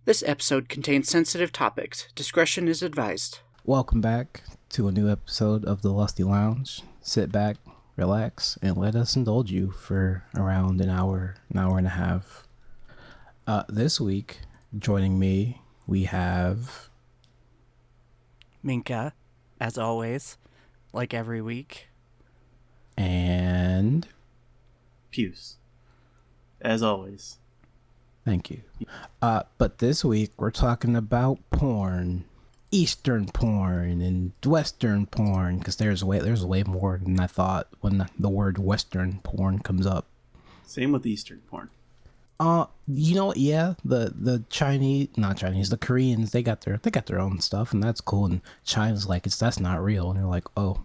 This episode contains sensitive topics. Discretion is advised. Welcome back to a new episode of the Lusty Lounge. Sit back, relax, and let us indulge you for around an hour and a half. This week, joining me, we have Minka, as always, like every week. And Puce, as always. Thank you. But this week, we're talking about porn. Eastern porn and Western porn, because there's way more than I thought when the word Western porn comes up. Same with Eastern porn. You know what? Yeah, the the Koreans, they got their own stuff, and that's cool. And China's like, that's not real, and they're like, oh.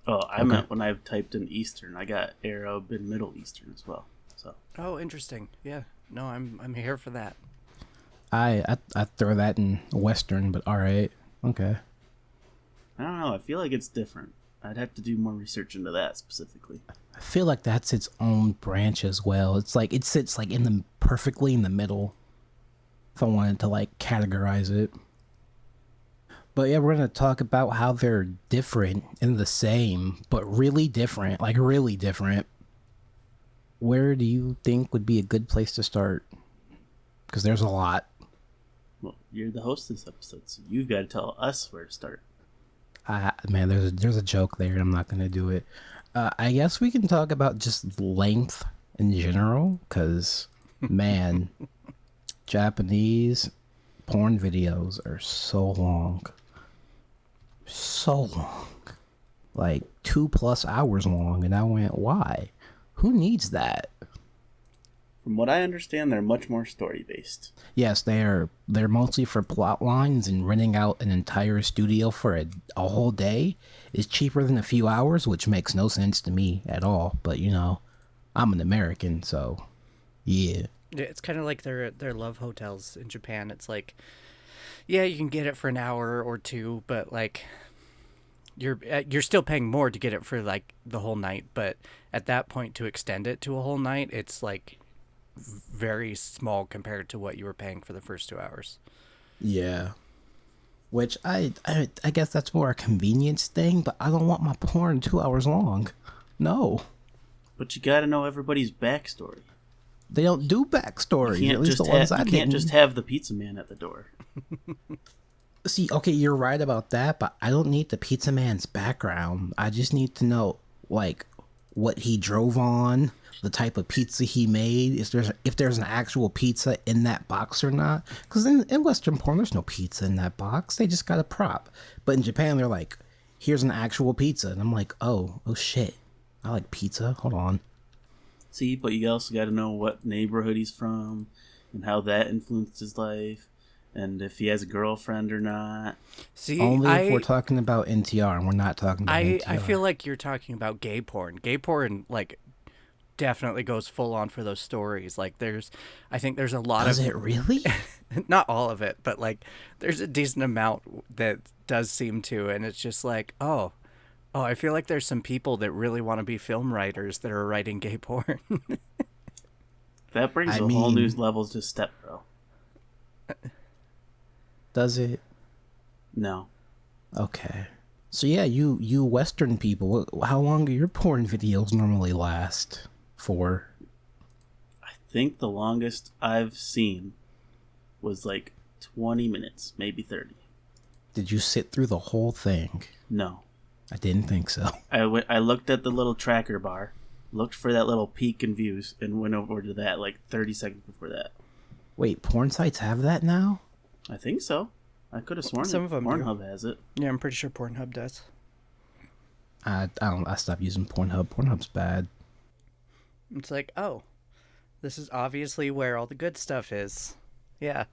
Oh, I meant when I typed in Eastern, I got Arab and Middle Eastern as well. So. Oh, interesting. Yeah. No, I'm here for that. I throw that in Western, but all right, okay. I don't know. I feel like it's different. I'd have to do more research into that specifically. I feel like that's its own branch as well. It's like it sits like perfectly in the middle. If I wanted to like categorize it. But yeah, we're gonna talk about how they're different and the same, but really different. Like really different. Where do you think would be a good place to start? Because there's a lot. Well, you're the host of this episode, so you've got to tell us where to start. Man, there's a joke there, and I'm not gonna do it. I guess we can talk about just length in general, because man, Japanese porn videos are so long, like 2+ hours long, and I went, why? Who needs that? From what I understand, they're much more story-based. Yes, they're mostly for plot lines, and renting out an entire studio for a whole day is cheaper than a few hours, which makes no sense to me at all. But, you know, I'm an American, so, yeah. Yeah, it's kind of like their love hotels in Japan. It's like, yeah, you can get it for an hour or two, but, like, you're still paying more to get it for, like, the whole night. But at that point, to extend it to a whole night, it's, like, very small compared to what you were paying for the first 2 hours. Yeah. Which I guess that's more a convenience thing, but I don't want my porn 2 hours long. No. But you got to know everybody's backstory. They don't do backstories. You At least the ones I can't didn't. just have the pizza man at the door. See, okay, you're right about that, but I don't need the pizza man's background. I just need to know, like, what he drove on, the type of pizza he made, if there's an actual pizza in that box or not. Because in Western porn, there's no pizza in that box. They just got a prop. But in Japan, they're like, here's an actual pizza. And I'm like, oh shit. I like pizza. Hold on. See, but you also got to know what neighborhood he's from and how that influenced his life. And if he has a girlfriend or not. See, only if we're talking about NTR, and we're not talking about NTR. I feel like you're talking about gay porn. Gay porn, like, definitely goes full on for those stories. Like, I think there's a lot Does of... Does it really? Not all of it, but, like, there's a decent amount that does seem to, and it's just like, oh, I feel like there's some people that really want to be film writers that are writing gay porn. That brings whole new levels to step, bro. Does it? No. Okay. So yeah, you Western people, how long do your porn videos normally last for? I think the longest I've seen was like 20 minutes, maybe 30. Did you sit through the whole thing? No. I didn't think so. I looked at the little tracker bar, looked for that little peak in views, and went over to that like 30 seconds before that. Wait, porn sites have that now? I think so. I could have sworn some of them Pornhub has it. Yeah, I'm pretty sure Pornhub does. I stopped using Pornhub. Pornhub's bad. It's like, oh, this is obviously where all the good stuff is. Yeah.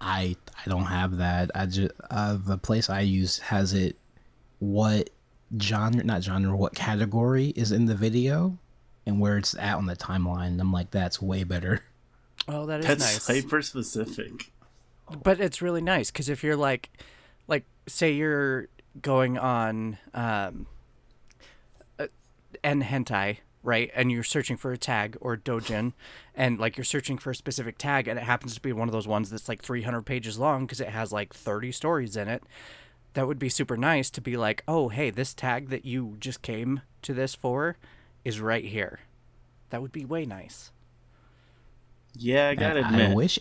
I don't have that. I just the place I use has it. What what category is in the video, and where it's at on the timeline. And I'm like, that's way better. Oh, that's nice. That's hyper specific. But it's really nice because if you're like, say you're going on N hentai right? And you're searching for a tag or dojin, and like you're searching for a specific tag, and it happens to be one of those ones that's like 300 pages long because it has like 30 stories in it. That would be super nice to be like, oh, hey, this tag that you just came to this for is right here. That would be way nice. Yeah, I gotta admit. I wish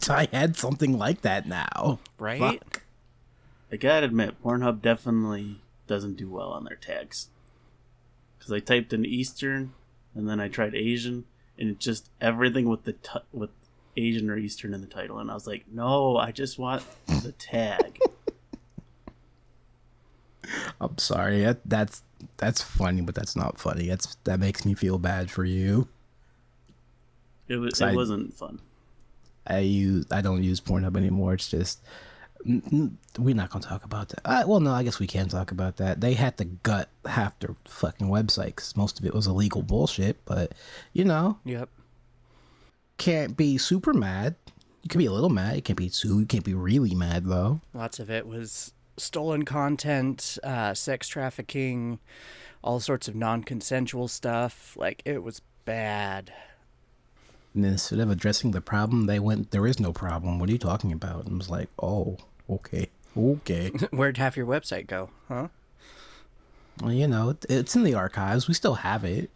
I had something like that now. Right? Fuck. I gotta admit, Pornhub definitely doesn't do well on their tags. Because I typed in Eastern, and then I tried Asian, and it just everything with with Asian or Eastern in the title, and I was like, no, I just want the tag. I'm sorry. That's funny, but that's not funny. That makes me feel bad for you. It wasn't fun. I don't use Pornhub anymore. It's just we're not gonna talk about that. Well, no, I guess we can talk about that. They had to gut half their fucking website because most of it was illegal bullshit. But Yep. Can't be super mad. You can be a little mad. You can't be really mad though. Lots of it was stolen content, sex trafficking, all sorts of non-consensual stuff. Like, it was bad. And instead of addressing the problem, they went, there is no problem. What are you talking about? And I was like, oh, okay. Where'd half your website go, huh? Well, it's in the archives. We still have it.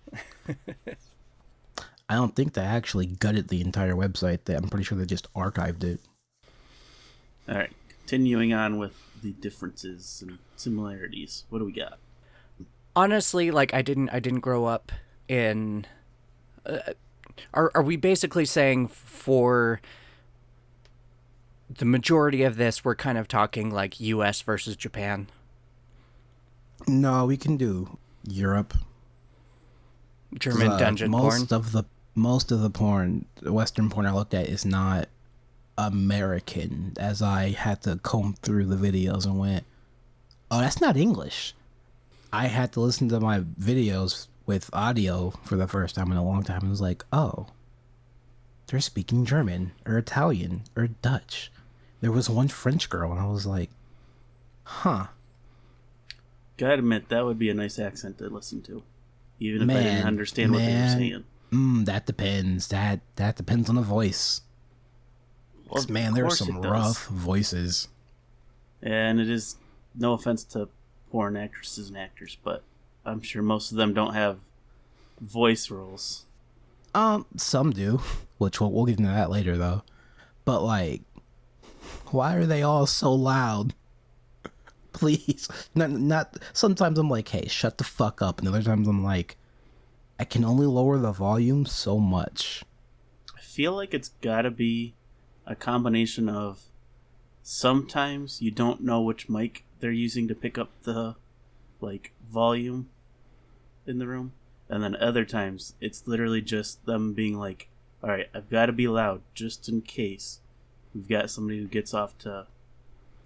I don't think they actually gutted the entire website. I'm pretty sure they just archived it. All right, continuing on with the differences and similarities. What do we got? Honestly, like, I didn't grow up in... Are we basically saying for the majority of this, we're kind of talking like U.S. versus Japan? No, we can do Europe. German dungeon porn? Most of the porn, the Western porn I looked at is not American, as I had to comb through the videos and went, oh, that's not English. I had to listen to my videos with audio for the first time in a long time and was like, oh, they're speaking German or Italian or Dutch. There was one French girl and I was like, huh. Gotta admit, that would be a nice accent to listen to. Even if I didn't understand what they were saying. That depends. That depends on the voice. Well, man, there are some rough voices. And it is, no offense to porn actresses and actors, but I'm sure most of them don't have voice roles. Some do, which we'll get into that later though. But like, why are they all so loud? Please, not. Sometimes I'm like, hey, shut the fuck up, and other times I'm like, I can only lower the volume so much. I feel like it's gotta be a combination of sometimes you don't know which mic they're using to pick up the volume in the room, and then other times it's literally just them being like, all right, I've got to be loud just in case we've got somebody who gets off to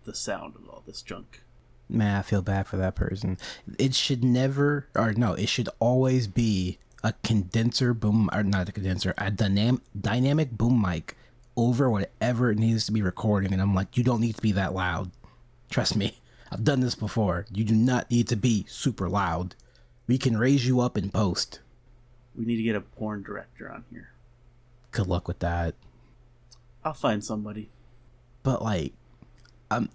the sound of all this junk. Man, I feel bad for that person. It should it should always be a condenser boom, or not a condenser, a dynamic boom mic over whatever it needs to be recording. And I'm like, you don't need to be that loud. Trust me, I've done this before. You do not need to be super loud. We can raise you up in post. We need to get a porn director on here. Good luck with that. I'll find somebody. But like,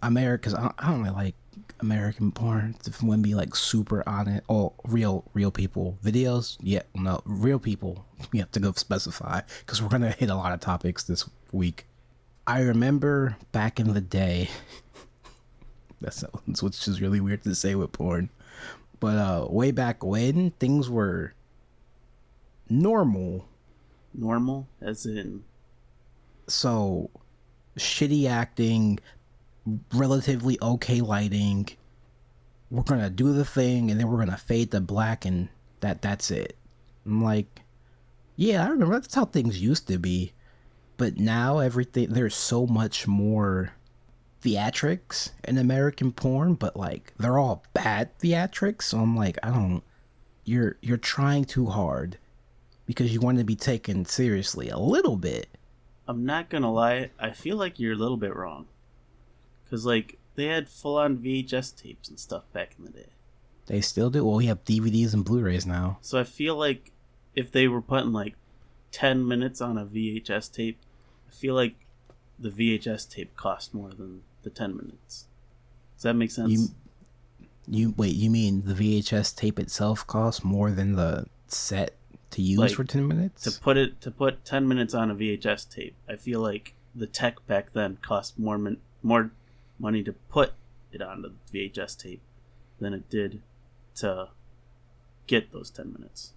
America's, I don't really like American porn. If we want to be like super on it, oh, real people videos, yeah, no, real people. We have to go specify because we're gonna hit a lot of topics this week. I remember back in the day. Which is really weird to say with porn, but way back when things were normal. Normal, as in, so shitty acting, relatively okay lighting. We're gonna do the thing, and then we're gonna fade to black, and that's it. I'm like, yeah, I remember that's how things used to be, but now there's so much more theatrics in American porn, but like they're all bad theatrics. So I'm like, you're trying too hard because you want to be taken seriously a little bit. I'm not gonna lie, I feel like you're a little bit wrong. Because, they had full-on VHS tapes and stuff back in the day. They still do? Well, we have DVDs and Blu-rays now. So I feel like if they were putting like 10 minutes on a VHS tape, I feel like the VHS tape cost more than the 10 minutes. Does that make sense? You mean the VHS tape itself costs more than the set to use Like, for 10 minutes? To put 10 minutes on a VHS tape, I feel like the tech back then cost more money to put it on the VHS tape than it did to get those 10 minutes.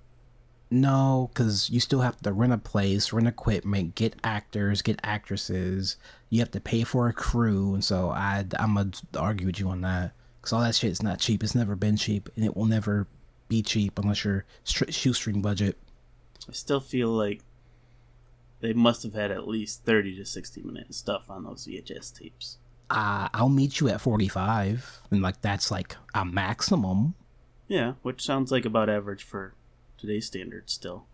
No, because you still have to rent a place, rent equipment, get actors, get actresses. You have to pay for a crew, and so I'm gonna argue with you on that. Because all that shit is not cheap. It's never been cheap, and it will never be cheap unless you're shoestring budget. I still feel like they must have had at least 30 to 60 minute stuff on those VHS tapes. I'll meet you at 45, and like that's like a maximum. Yeah, which sounds like about average for today's standards still.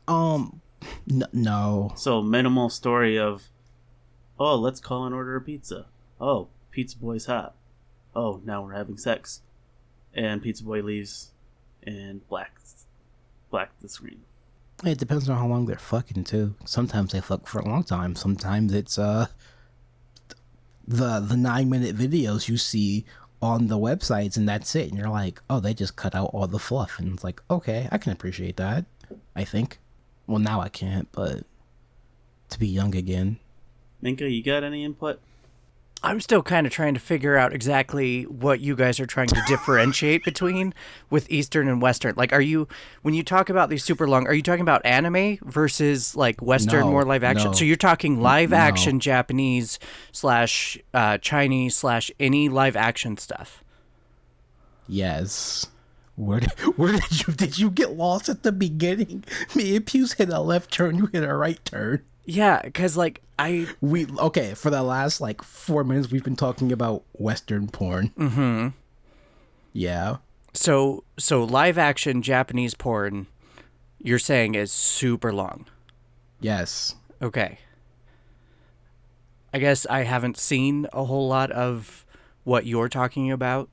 No. So minimal story of, oh, let's call and order a pizza. Oh, Pizza Boy's hot. Oh, now we're having sex. And Pizza Boy leaves and black the screen. It depends on how long they're fucking too. Sometimes they fuck for a long time. Sometimes it's the 9-minute videos you see on the websites and that's it. And you're like, oh, they just cut out all the fluff. And it's like, okay, I can appreciate that. I think. Well, now I can't, but to be young again. Minka, you got any input? I'm still kind of trying to figure out exactly what you guys are trying to differentiate between with Eastern and Western. Like, when you talk about these super long, are you talking about anime versus like Western, more live action? No. So you're talking live action Japanese / Chinese / any live action stuff. Yes. Where did you get lost at the beginning? Me and Pews hit a left turn, you hit a right turn. Yeah, because like for the last like 4 minutes we've been talking about Western porn. Mm-hmm. Yeah. So live action Japanese porn, you're saying is super long. Yes. Okay. I guess I haven't seen a whole lot of what you're talking about,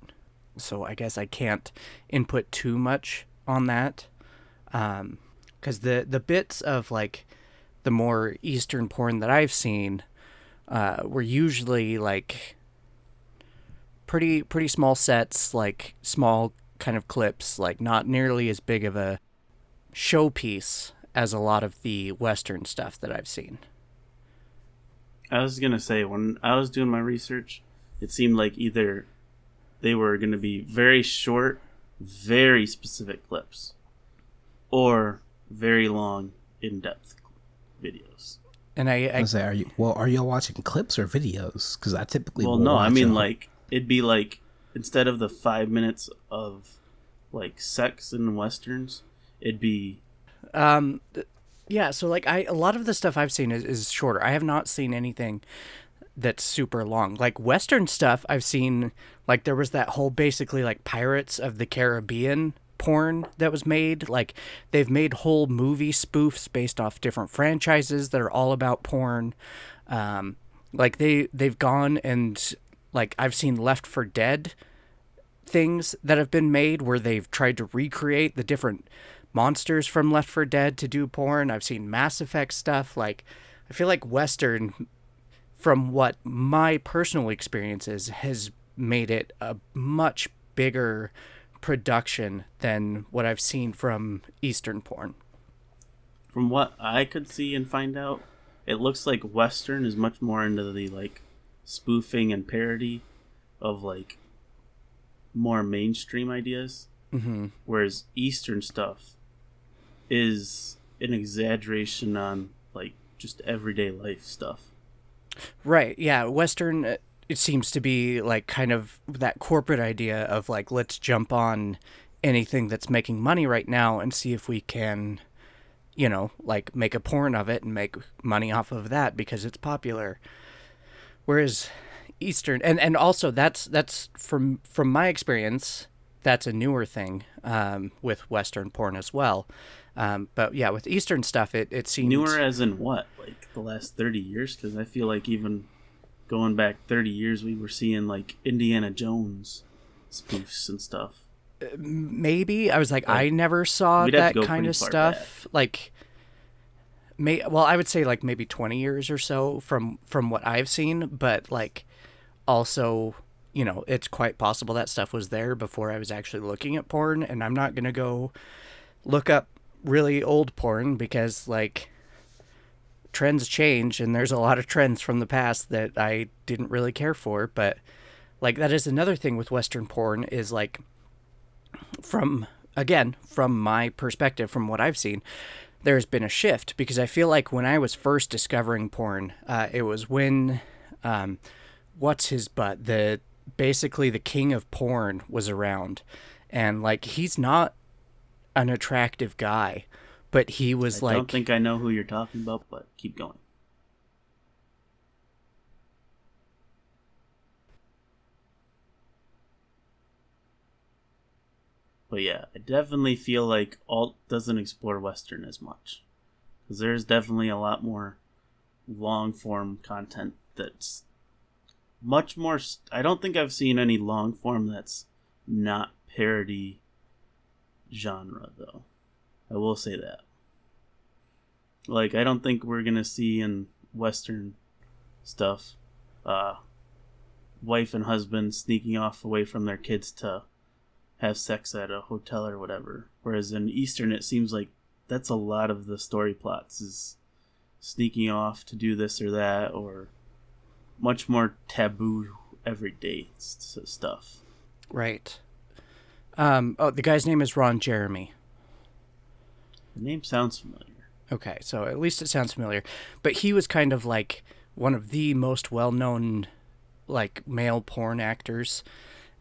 so I guess I can't input too much on that. Because the bits of like the more Eastern porn that I've seen were usually like pretty small sets, like small kind of clips, like not nearly as big of a showpiece as a lot of the Western stuff that I've seen. I was going to say, when I was doing my research, it seemed like either they were going to be very short, very specific clips, or very long, in-depth videos. And I say, are y'all watching clips or videos? Because I typically like it'd be like, instead of the 5 minutes of like sex in westerns, it'd be yeah, so like a lot of the stuff I've seen is shorter. I have not seen anything that's super long. Like Western stuff I've seen, like there was that whole basically like Pirates of the Caribbean porn that was made. Like they've made whole movie spoofs based off different franchises that are all about porn. Like they've gone and like I've seen Left 4 Dead things that have been made where they've tried to recreate the different monsters from Left 4 Dead to do porn. I've seen Mass Effect stuff. Like I feel like Western, from what my personal experience is, has made it a much bigger production than what I've seen from Eastern porn. From what I could see and find out, it looks like Western is much more into the like spoofing and parody of like more mainstream ideas, whereas Eastern stuff is an exaggeration on like just everyday life stuff. Right, yeah. Western, it seems to be like kind of that corporate idea of like, let's jump on anything that's making money right now and see if we can, you know, like make a porn of it and make money off of that because it's popular. Whereas Eastern, and also that's from my experience, that's a newer thing with Western porn as well. But yeah, with Eastern stuff, it seems... Newer as in what? Like the last 30 years? Because I feel like even going back 30 years, we were seeing like Indiana Jones spoofs and stuff. maybe. I was like I never saw we'd have to that go kind pretty of far stuff. Like, well, I would say like maybe 20 years or so from what I've seen, but like also, you know, it's quite possible that stuff was there before I was actually looking at porn, and I'm not gonna go look up really old porn because like trends change, and there's a lot of trends from the past that I didn't really care for. But like that is another thing with Western porn is like from my perspective, from what I've seen, there's been a shift because I feel like when I was first discovering porn, it was when what's his butt, the basically the king of porn was around, and like he's not an attractive guy, but he was I don't think I know who you're talking about, but keep going. But yeah, I definitely feel like alt doesn't explore Western as much. Because there's definitely a lot more long form content that's much more. I don't think I've seen any long form that's not parody genre, though. I will say that. Like, I don't think we're going to see in Western stuff wife and husband sneaking off away from their kids to have sex at a hotel or whatever. Whereas in Eastern, it seems like that's a lot of the story plots is sneaking off to do this or that, or much more taboo everyday stuff. right. The guy's name is Ron Jeremy. The name sounds familiar. Okay, so at least it sounds familiar. But he was kind of like one of the most well-known like male porn actors.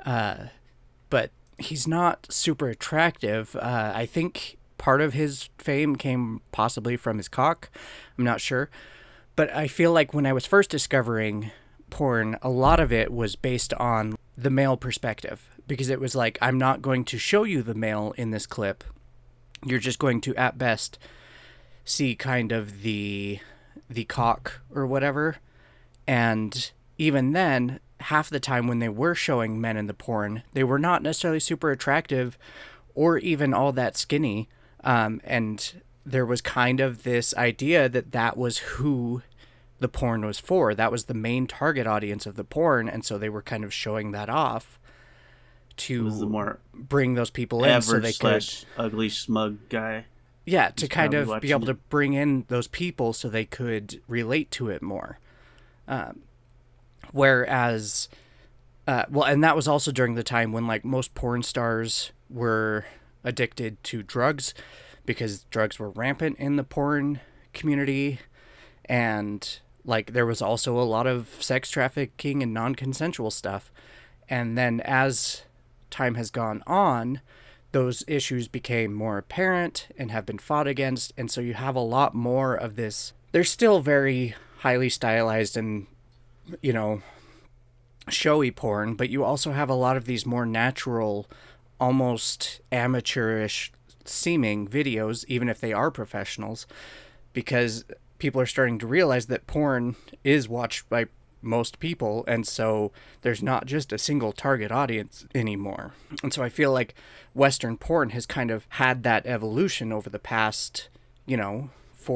But he's not super attractive. I think part of his fame came possibly from his cock. I'm not sure. But I feel like when I was first discovering porn, a lot of it was based on the male perspective. Because it was like, I'm not going to show you the male in this clip. You're just going to, at best, see kind of the cock or whatever. And even then, half the time when they were showing men in the porn, they were not necessarily super attractive or even all that skinny. And there was kind of this idea that that was who the porn was for. That was the main target audience of the porn. And so they were kind of showing that off to the more bring those people in so they could ugly smug guy. Yeah, to kind of be able it. to bring in those people so they could relate to it more. Whereas, and that was also during the time when like most porn stars were addicted to drugs because drugs were rampant in the porn community. And like there was also a lot of sex trafficking and non-consensual stuff. And then as time has gone on, those issues became more apparent and have been fought against. And so you have a lot more of this. They're still very highly stylized and, you know, showy porn, but you also have a lot of these more natural, almost amateurish seeming videos, even if they are professionals, because people are starting to realize that porn is watched by most people, and so there's not just a single target audience anymore. And so I feel like Western porn has kind of had that evolution over the past, 4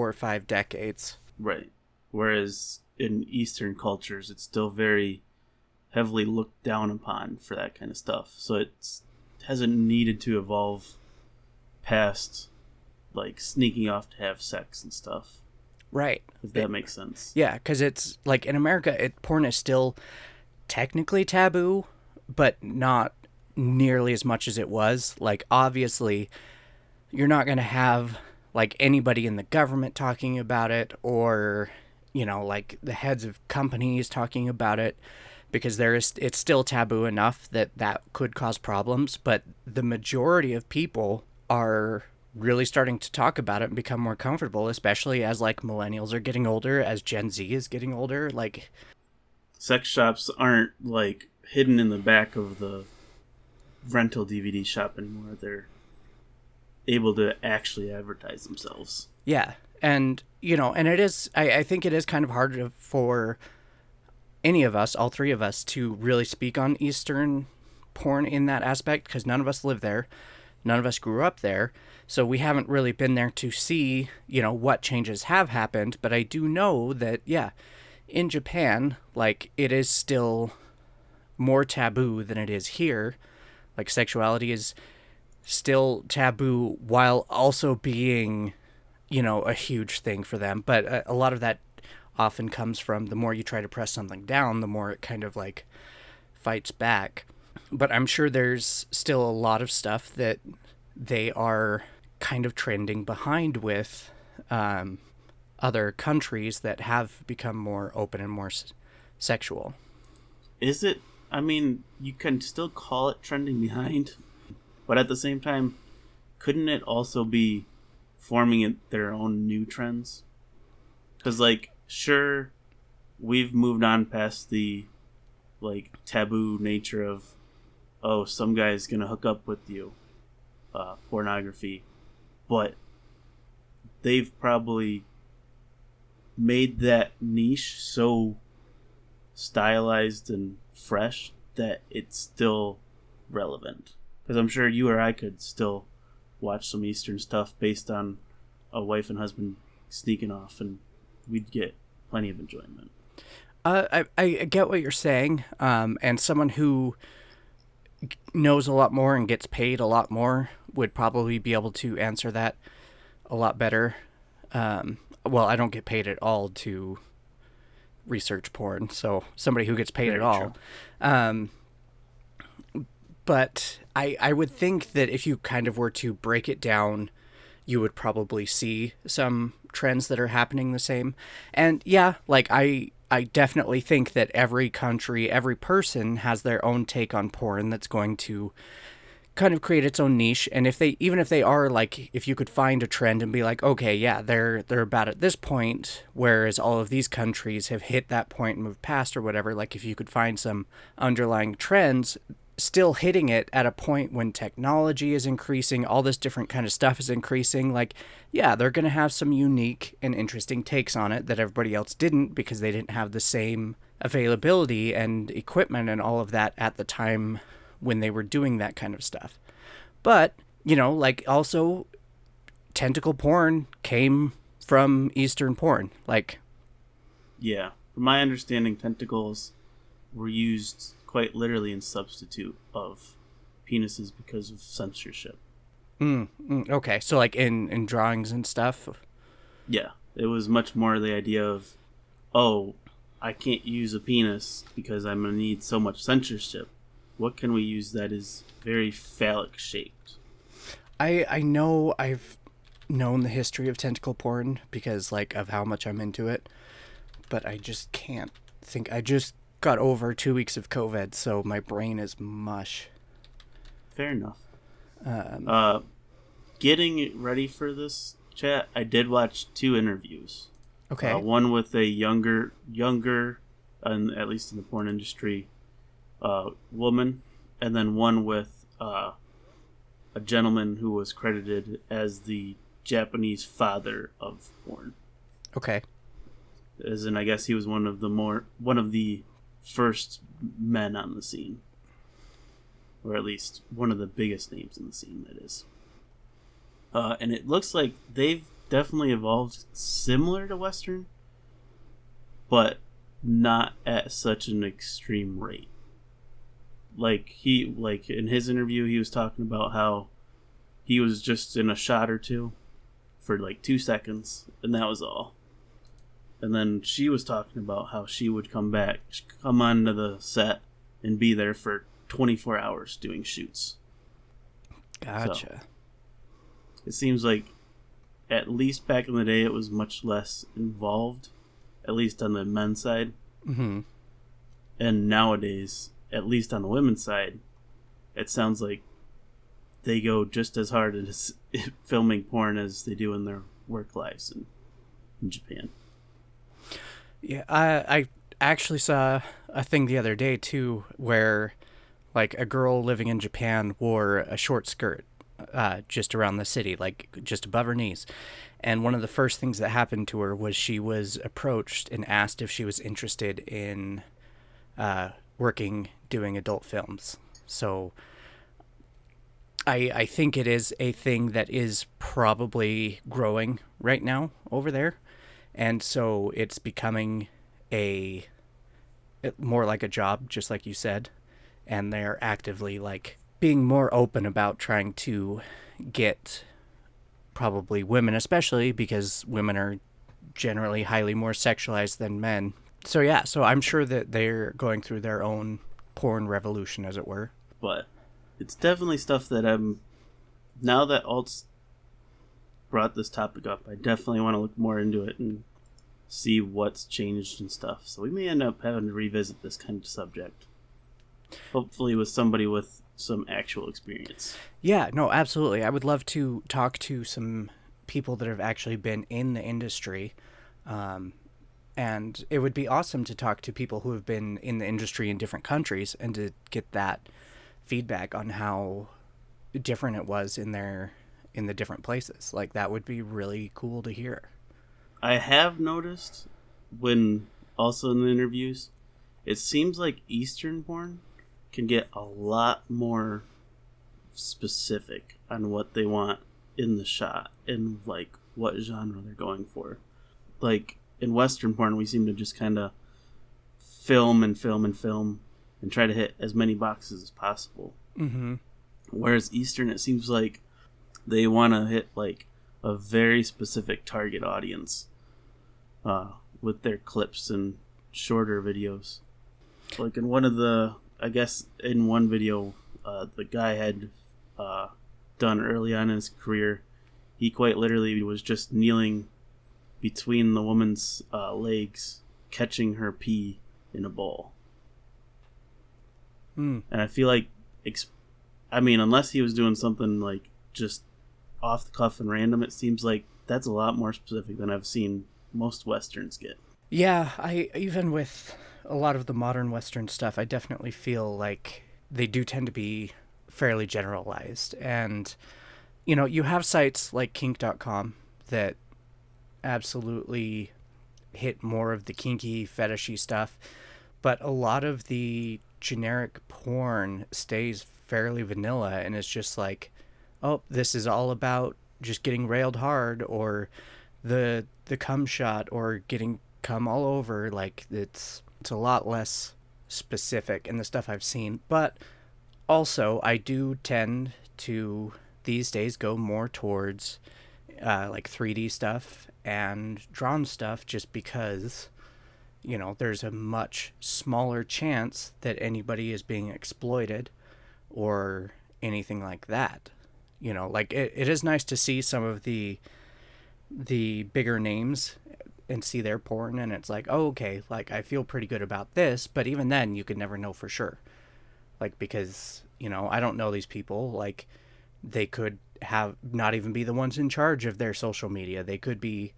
or 5 decades. Right. Whereas in Eastern cultures, it's still very heavily looked down upon for that kind of stuff. So it hasn't needed to evolve past, like, sneaking off to have sex and stuff. Right. If that makes sense. Yeah, because it's, like, in America, porn is still technically taboo, but not nearly as much as it was. Like, obviously, you're not going to have, like, anybody in the government talking about it or, like, the heads of companies talking about it, because it's still taboo enough that could cause problems. But the majority of people are really starting to talk about it and become more comfortable, especially as like millennials are getting older, as Gen Z is getting older. Like, sex shops aren't like hidden in the back of the rental DVD shop anymore. They're able to actually advertise themselves. Yeah. And and it is, I think it is kind of hard for any of us, all three of us, to really speak on Eastern porn in that aspect because none of us live there. None of us grew up there. So we haven't really been there to see, what changes have happened. But I do know that, yeah, in Japan, like, it is still more taboo than it is here. Like, sexuality is still taboo while also being, a huge thing for them. But a lot of that often comes from the more you try to press something down, the more it kind of like fights back. But I'm sure there's still a lot of stuff that they are kind of trending behind with other countries that have become more open and more sexual. Is it? I mean, you can still call it trending behind, but at the same time, couldn't it also be forming their own new trends? Because, like, sure, we've moved on past the, like, taboo nature of, oh, some guy's gonna hook up with you, pornography, but they've probably made that niche so stylized and fresh that it's still relevant. Because I'm sure you or I could still watch some Eastern stuff based on a wife and husband sneaking off, and we'd get plenty of enjoyment. I get what you're saying, and someone who knows a lot more and gets paid a lot more would probably be able to answer that a lot better. Well, I don't get paid at all to research porn, so somebody who gets paid Very at all. But I would think that if you kind of were to break it down, you would probably see some trends that are happening the same. And yeah, like I definitely think that every country, every person has their own take on porn that's going to kind of create its own niche. And even if they are like, if you could find a trend and be like, okay, yeah, they're about at this point, whereas all of these countries have hit that point and moved past or whatever, like if you could find some underlying trends still hitting it at a point when technology is increasing, all this different kind of stuff is increasing, like, yeah, they're going to have some unique and interesting takes on it that everybody else didn't because they didn't have the same availability and equipment and all of that at the time when they were doing that kind of stuff. But, like, also, tentacle porn came from Eastern porn. Like, yeah, from my understanding, tentacles were used quite literally in substitute of penises because of censorship. Okay, so like in drawings and stuff? Yeah, it was much more the idea of, oh, I can't use a penis because I'm going to need so much censorship. What can we use that is very phallic shaped? I know I've known the history of tentacle porn because like of how much I'm into it, but I just can't think. I just got over 2 weeks of COVID, so my brain is mush. Fair enough. Getting ready for this chat, I did watch 2 interviews. Okay. One with a younger, and at least in the porn industry, woman, and then one with a gentleman who was credited as the Japanese father of porn. Okay. As in, I guess he was one of the first men on the scene, or at least one of the biggest names in the scene, that is. And it looks like they've definitely evolved similar to Western, but not at such an extreme rate. Like in his interview, he was talking about how he was just in a shot or two for like 2 seconds, and that was all. And then she was talking about how she would come onto the set and be there for 24 hours doing shoots. Gotcha. So, it seems like at least back in the day it was much less involved, at least on the men's side. Mm-hmm. And nowadays, at least on the women's side, it sounds like they go just as hard at filming porn as they do in their work lives in Japan. Yeah, I actually saw a thing the other day too where like a girl living in Japan wore a short skirt just around the city, like just above her knees. And one of the first things that happened to her was she was approached and asked if she was interested in working doing adult films. So I think it is a thing that is probably growing right now over there. And so it's becoming more like a job, just like you said. And they're actively like being more open about trying to get probably women, especially because women are generally highly more sexualized than men. So yeah, so I'm sure that they're going through their own porn revolution, as it were. But it's definitely stuff that now that Alt's brought this topic up, I definitely want to look more into it and see what's changed and stuff. So we may end up having to revisit this kind of subject. Hopefully with somebody with some actual experience. Yeah, no, absolutely. I would love to talk to some people that have actually been in the industry. And it would be awesome to talk to people who have been in the industry in different countries and to get that feedback on how different it was in the different places. Like, that would be really cool to hear. I have noticed when also in the interviews, it seems like Eastern porn can get a lot more specific on what they want in the shot and like what genre they're going for. Like in Western porn, we seem to just kind of film and try to hit as many boxes as possible. Mm-hmm. Whereas Eastern, it seems like they want to hit like a very specific target audience with their clips and shorter videos. Like in one video, the guy had done early on in his career, he quite literally was just kneeling between the woman's legs, catching her pee in a bowl. And I feel like, unless he was doing something like just off the cuff and random, it seems like that's a lot more specific than I've seen most Westerns get. Yeah, even with a lot of the modern Western stuff, I definitely feel like they do tend to be fairly generalized. And, you have sites like kink.com that absolutely hit more of the kinky, fetishy stuff, but a lot of the generic porn stays fairly vanilla, and it's just like, oh, this is all about just getting railed hard, or the cum shot, or getting cum all over. Like, it's a lot less specific in the stuff I've seen. But also, I do tend to these days go more towards like 3D stuff and drawn stuff, just because there's a much smaller chance that anybody is being exploited or anything like that. Like it is nice to see some of the bigger names and see their porn, and it's like, oh, okay, like I feel pretty good about this, but even then you could never know for sure. Like, because, I don't know these people. Like, they could have not even be the ones in charge of their social media. They could be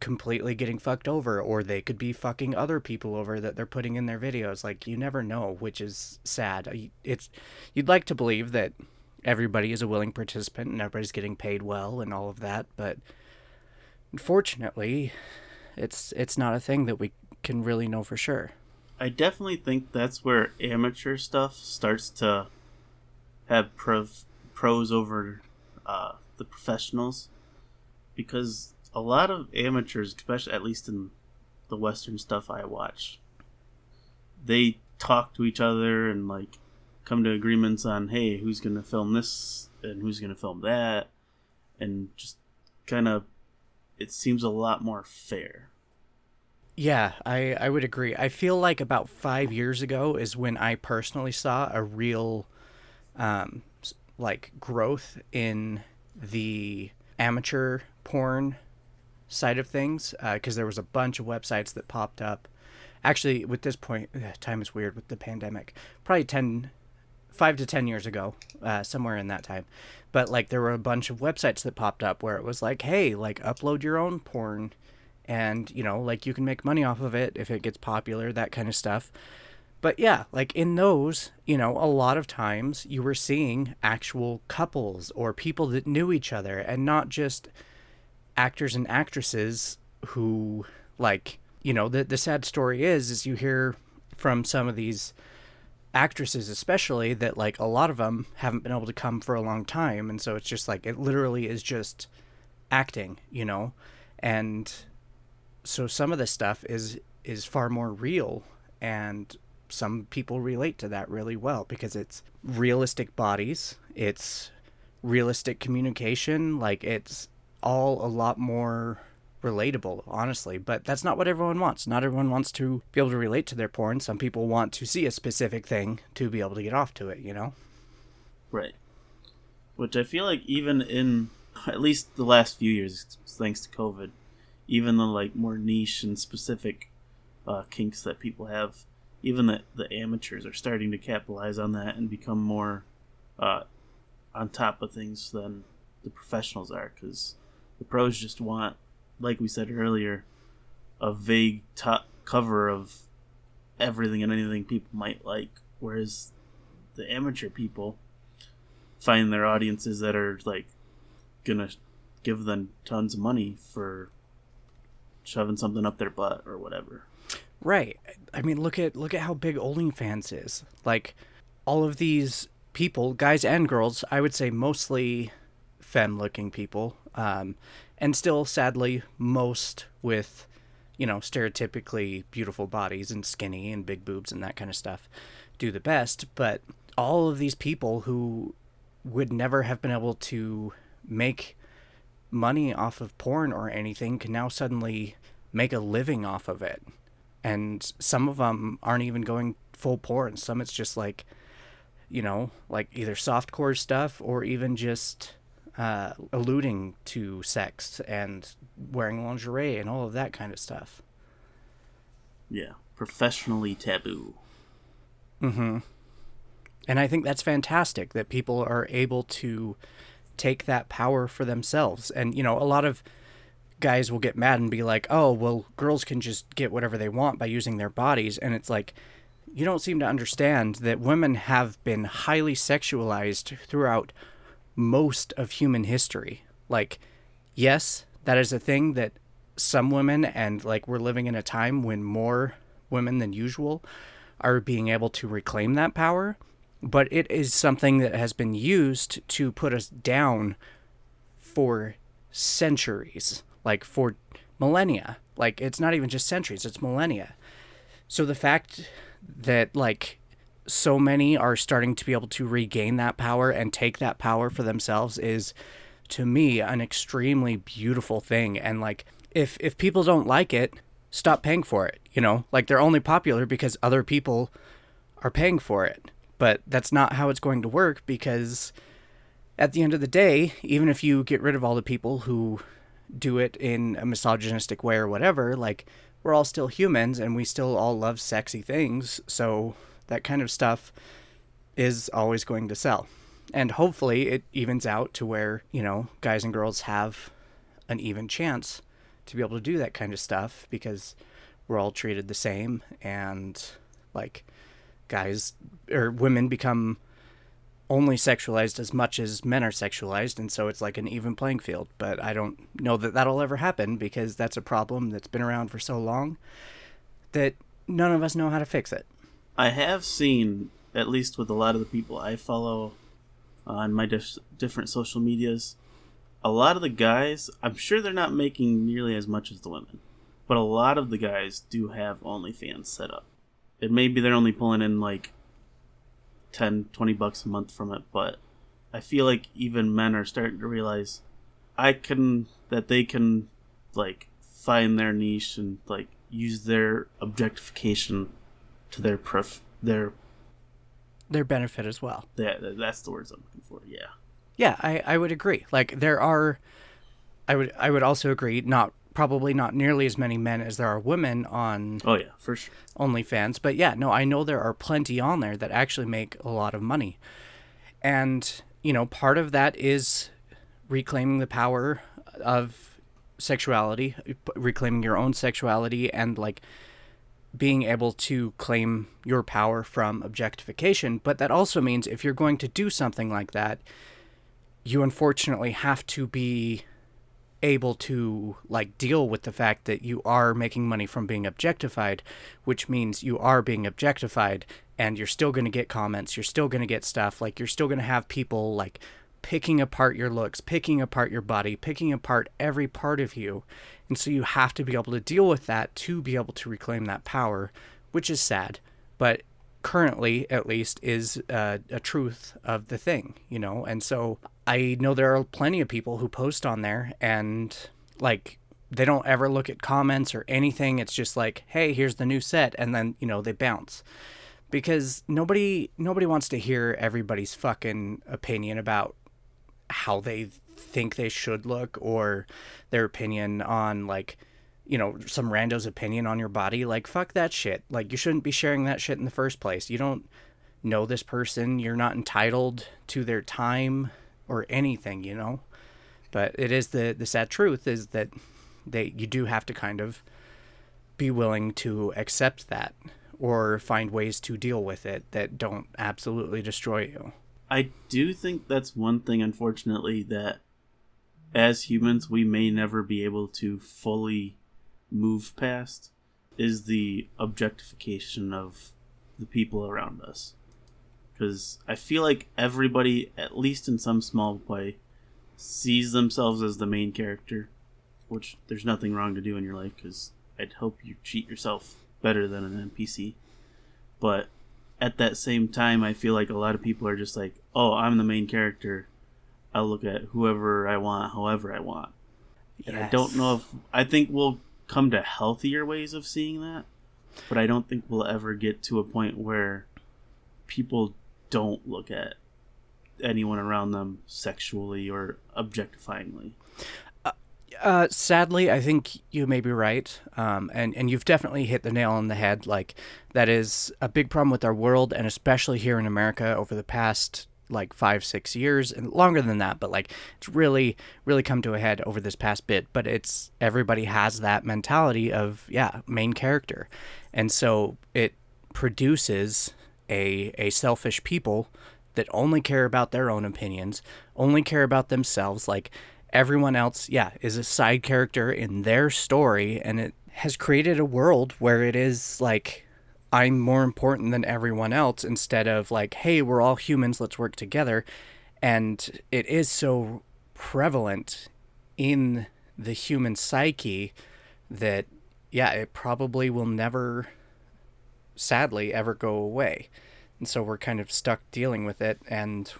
completely getting fucked over, or they could be fucking other people over that they're putting in their videos. Like, you never know, which is sad. You'd like to believe that everybody is a willing participant and everybody's getting paid well and all of that, but unfortunately it's not a thing that we can really know for sure. I definitely think that's where amateur stuff starts to have pros over the professionals, because a lot of amateurs, especially at least in the Western stuff I watch, they talk to each other and like come to agreements on, hey, who's gonna film this and who's gonna film that, and just kind of, it seems a lot more fair. Yeah, I would agree. I feel like about 5 years ago is when I personally saw a real like growth in the amateur porn side of things, because there was a bunch of websites that popped up. Actually, with this point, time is weird with the pandemic. Probably 5 to 10 years ago, somewhere in that time. But like, there were a bunch of websites that popped up where it was like, hey, like, upload your own porn, and like, you can make money off of it if it gets popular, that kind of stuff. But yeah, like in those, a lot of times you were seeing actual couples or people that knew each other, and not just actors and actresses who, like, the sad story is you hear from some of these actresses especially, that like a lot of them haven't been able to come for a long time, and so it's just like it literally is just acting, you know. And so some of this stuff is far more real, and some people relate to that really well because it's realistic bodies, it's realistic communication, like it's all a lot more relatable, honestly. But that's not what everyone wants. Not everyone wants to be able to relate to their porn. Some people want to see a specific thing to be able to get off to it, you know? Right. Which I feel like even in at least the last few years, thanks to COVID, even the like more niche and specific kinks that people have, even the amateurs are starting to capitalize on that and become more on top of things than the professionals are, because the pros just want, like we said earlier, a vague top cover of everything and anything people might like, whereas the amateur people find their audiences that are like gonna give them tons of money for shoving something up their butt or whatever. Right. I mean, look at how big OnlyFans is. Like, all of these people, guys and girls, I would say mostly femme-looking people, and still, sadly, most with, you know, stereotypically beautiful bodies and skinny and big boobs and that kind of stuff, do the best. But all of these people who would never have been able to make money off of porn or anything can now suddenly make a living off of it. And some of them aren't even going full porn. Some it's just like, you know, like either softcore stuff or even just alluding to sex and wearing lingerie and all of that kind of stuff. Yeah, professionally taboo. Mm-hmm. And I think that's fantastic that people are able to take that power for themselves. And, you know, a lot of guys will get mad and be like, oh, well, girls can just get whatever they want by using their bodies. And it's like, you don't seem to understand that women have been highly sexualized throughout most of human history. Like, yes, that is a thing that some women, and like we're living in a time when more women than usual are being able to reclaim that power, but it is something that has been used to put us down for centuries. Like for millennia. Like it's not even just centuries, it's millennia. So the fact that like so many are starting to be able to regain that power and take that power for themselves is, to me, an extremely beautiful thing. And like if people don't like it, stop paying for it, you know? Like they're only popular because other people are paying for it. But that's not how it's going to work, because at the end of the day, even if you get rid of all the people who do it in a misogynistic way or whatever, like we're all still humans and we still all love sexy things, so that kind of stuff is always going to sell. And hopefully it evens out to where, you know, guys and girls have an even chance to be able to do that kind of stuff, because we're all treated the same, and like guys or women become only sexualized as much as men are sexualized, and so it's like an even playing field. But I don't know that that'll ever happen, because that's a problem that's been around for so long that none of us know how to fix it. I have seen, at least with a lot of the people I follow on my different social medias, a lot of the guys, I'm sure they're not making nearly as much as the women, but a lot of the guys do have OnlyFans set up. It may be they're only pulling in like $10-20 a month from it, but I feel like even men are starting to realize that they can like find their niche and like use their objectification to their benefit as well. That's the words I'm looking for. Yeah, I would agree. Like I would also agree, probably not nearly as many men as there are women on for sure OnlyFans, but yeah, no, I know there are plenty on there that actually make a lot of money. And, you know, part of that is reclaiming the power of sexuality, reclaiming your own sexuality, and like being able to claim your power from objectification. But that also means if you're going to do something like that, you unfortunately have to be able to like deal with the fact that you are making money from being objectified, which means you are being objectified and you're still going to get comments, you're still going to get stuff, like you're still going to have people like picking apart your looks, picking apart your body, picking apart every part of you. And so you have to be able to deal with that to be able to reclaim that power, which is sad, but currently at least is a truth of the thing, you know? And so I know there are plenty of people who post on there and like they don't ever look at comments or anything. It's just like, hey, here's the new set, and then, you know, they bounce. Because nobody wants to hear everybody's fucking opinion about how they think they should look, or their opinion on, like, you know, some rando's opinion on your body. Like, fuck that shit. Like, you shouldn't be sharing that shit in the first place. You don't know this person. You're not entitled to their time or anything, you know? But it is the sad truth is that you do have to kind of be willing to accept that, or find ways to deal with it that don't absolutely destroy you. I do think that's one thing, unfortunately, that as humans we may never be able to fully move past, is the objectification of the people around us. Because I feel like everybody, at least in some small way, sees themselves as the main character, which there's nothing wrong to do in your life, because I'd hope you treat yourself better than an NPC. But at that same time, I feel like a lot of people are just like, oh, I'm the main character, I'll look at whoever I want, however I want. And I don't know if... I think we'll come to healthier ways of seeing that, but I don't think we'll ever get to a point where people don't look at anyone around them sexually or objectifyingly. Sadly, I think you may be right. And you've definitely hit the nail on the head. Like, that is a big problem with our world, and especially here in America over the past, like, 5-6 years, and longer than that, but, like, it's really, really come to a head over this past bit. But it's, everybody has that mentality of, yeah, main character. And so it produces a selfish people that only care about their own opinions, only care about themselves. Like, everyone else, yeah, is a side character in their story, and it has created a world where it is like, I'm more important than everyone else, instead of like, hey, we're all humans, let's work together. And it is so prevalent in the human psyche that, yeah, it probably will never, sadly, ever go away. And so we're kind of stuck dealing with it, and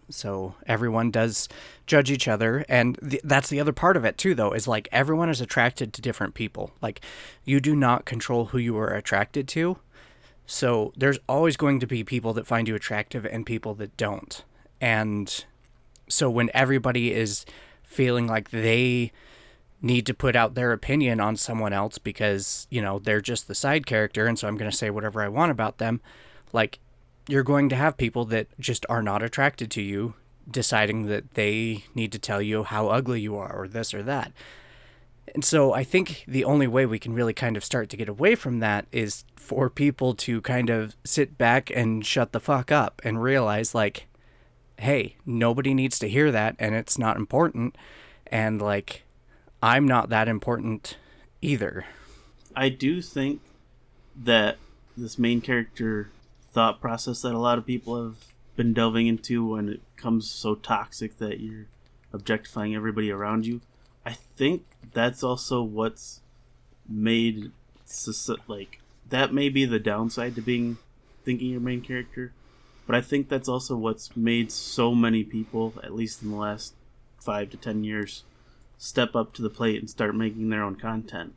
so everyone does judge each other, and that's the other part of it too, though, is like everyone is attracted to different people. Like, you do not control who you are attracted to, so there's always going to be people that find you attractive and people that don't. And so when everybody is feeling like they need to put out their opinion on someone else because, you know, they're just the side character, and so I'm going to say whatever I want about them, like, you're going to have people that just are not attracted to you deciding that they need to tell you how ugly you are or this or that. And so I think the only way we can really kind of start to get away from that is for people to kind of sit back and shut the fuck up and realize, like, hey, nobody needs to hear that, and it's not important, and, like, I'm not that important either. I do think that this main character thought process that a lot of people have been delving into, when it becomes so toxic that you're objectifying everybody around you, I think that's also what's made, like, that may be the downside to thinking your main character, but I think that's also what's made so many people, at least in the last 5 to 10 years, step up to the plate and start making their own content,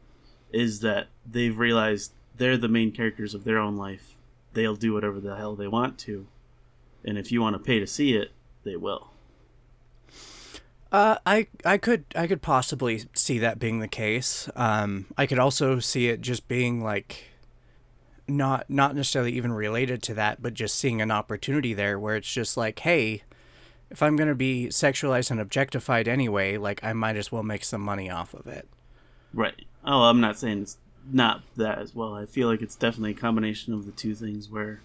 is that they've realized they're the main characters of their own life. They'll do whatever the hell they want to, and if you want to pay to see it, they will. I could possibly see that being the case. I could also see it just being like, not necessarily even related to that, but just seeing an opportunity there where it's just like, hey, if I'm going to be sexualized and objectified anyway, like, I might as well make some money off of it. Right. Oh, I'm not saying it's not that as well. I feel like it's definitely a combination of the two things, where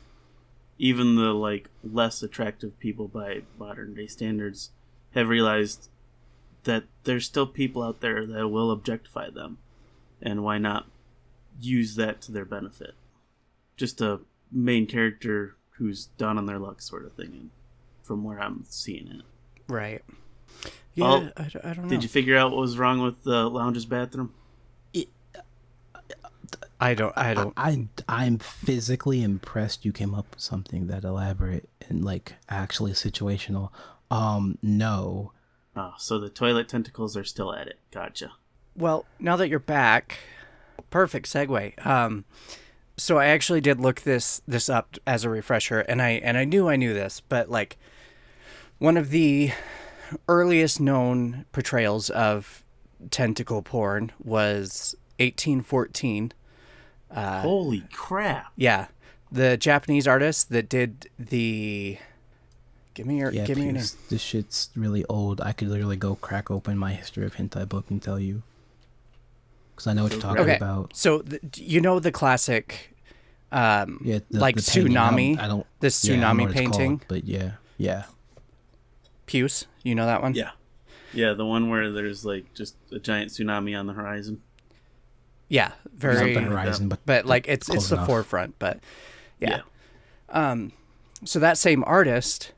even the, like, less attractive people by modern day standards have realized that there's still people out there that will objectify them, and why not use that to their benefit. just a main character who's down on their luck sort of thing, and from where I'm seeing it. Right. Yeah, Well, I don't know. Did you figure out what was wrong with the lounge's bathroom? I don't. I'm physically impressed you came up with something that elaborate and like actually situational. No. Oh, so the toilet tentacles are still at it. Gotcha. Well, now that you're back, perfect segue. So I actually did look this up as a refresher, and I knew this, but like one of the earliest known portrayals of tentacle porn was 1814. Holy crap! Yeah, the Japanese artist that did the. Give me your name. This shit's really old. I could literally go crack open my history of hentai book and tell you, because I know what you're talking about. So you know the classic, Yeah, like the painting. tsunami. I don't. The Yeah, I don't know tsunami what it's painting. called, but yeah. Puce, you know that one? Yeah, the one where there's like just a giant tsunami on the horizon. Yeah, very. Not the horizon, but like it's the enough. forefront, but yeah. So that same artist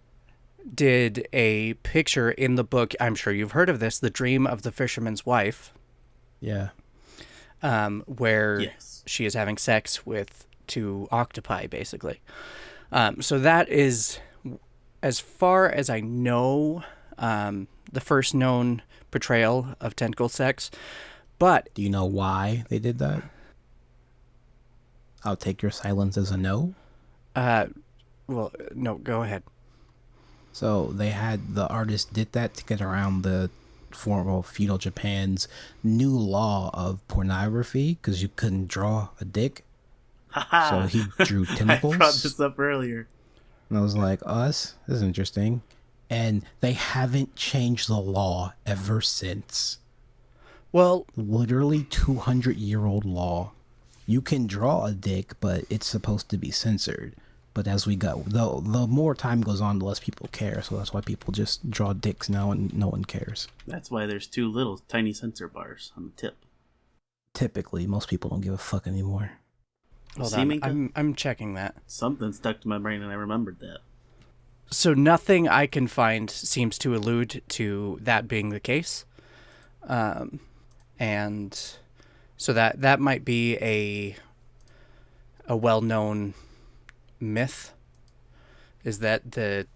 did a picture in the book. I'm sure you've heard of this, The Dream of the Fisherman's Wife. Yeah. Where she is having sex with two octopi, basically. So that is, as far as I know, the first known portrayal of tentacle sex. But do you know why they did that? I'll take your silence as a no. Well, no, go ahead. So the artist did that to get around the formal feudal Japan's new law of pornography, because you couldn't draw a dick. So he drew tentacles. I brought this up earlier. And I was like, oh, this is interesting. And they haven't changed the law ever since. Well, literally 200-year-old law. You can draw a dick, but it's supposed to be censored. But as we go, the more time goes on, the less people care. So that's why people just draw dicks now and no one cares. That's why there's two little tiny censor bars on the tip. Typically, most people don't give a fuck anymore. Hold on. I'm checking that. Something stuck to my brain and I remembered that. So nothing I can find seems to allude to that being the case. And so that might be a well-known myth, is that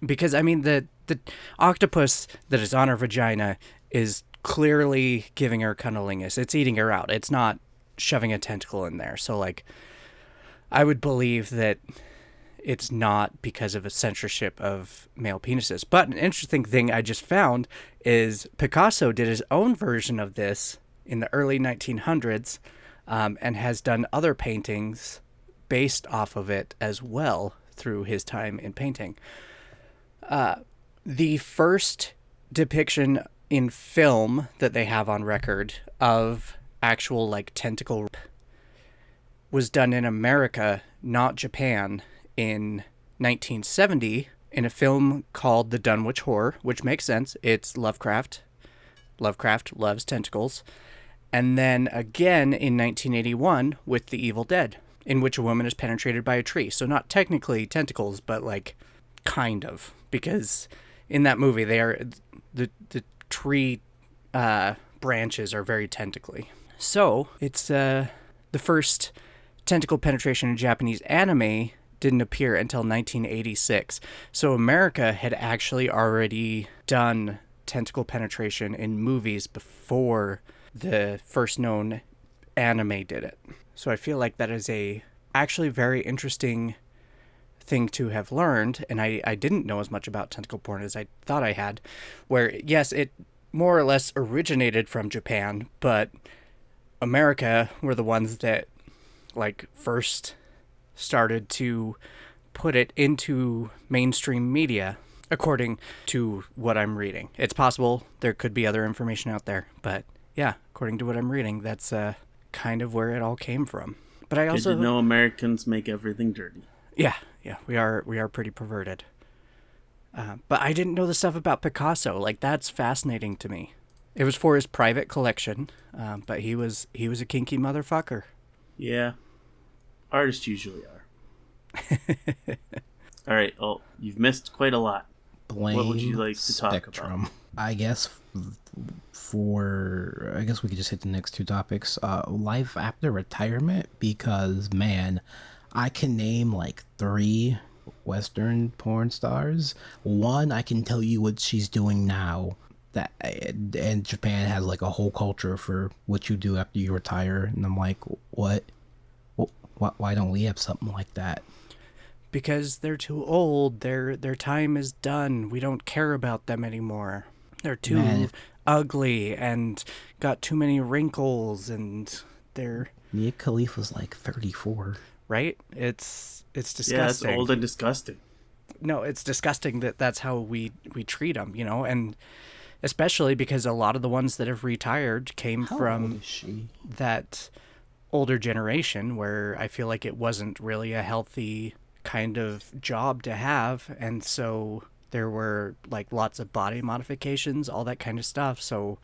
because I mean the octopus that is on her vagina is clearly giving her cunnilingus. It's eating her out. It's not shoving a tentacle in there. So like I would believe that it's not because of a censorship of male penises. But an interesting thing I just found is Picasso did his own version of this in the early 1900s, and has done other paintings based off of it as well through his time in painting. The first depiction in film that they have on record of actual like tentacle was done in America, not Japan, in 1970 in a film called The Dunwich Horror, which makes sense. It's Lovecraft. Lovecraft loves tentacles. And then again in 1981 with The Evil Dead, in which a woman is penetrated by a tree. So not technically tentacles, but like kind of, because in that movie they are the tree branches are very tentacly. So it's the first tentacle penetration in Japanese anime didn't appear until 1986. So America had actually already done tentacle penetration in movies before the first known anime did it. So I feel like that is a actually very interesting thing to have learned, and I didn't know as much about tentacle porn as I thought I had, where yes, it more or less originated from Japan, but America were the ones that like first started to put it into mainstream media, according to what I'm reading. It's possible there could be other information out there, but yeah, according to what I'm reading, that's kind of where it all came from. But I also Did you know Americans make everything dirty? Yeah, we are pretty perverted. But I didn't know the stuff about Picasso. Like, that's fascinating to me. It was for his private collection, but he was a kinky motherfucker. Yeah. Artists usually are. All right. Oh, you've missed quite a lot. Blame What would you like to talk spectrum. about? I guess I guess we could just hit the next two topics. Life after retirement, because man, I can name like 3 Western porn stars. One, I can tell you what she's doing now. That and Japan has like a whole culture for what you do after you retire, and I'm like, what? Why don't we have something like that? Because they're too old. Their time is done. We don't care about them anymore. They're too Man, ugly and got too many wrinkles, and they're Mia Khalifa's like 34. right. It's disgusting. Yeah, it's old and disgusting. No, it's disgusting that that's how we treat them, you know, and especially because a lot of the ones that have retired came How from old is she? that older generation where I feel like it wasn't really a healthy kind of job to have, and so there were like lots of body modifications, all that kind of stuff. So,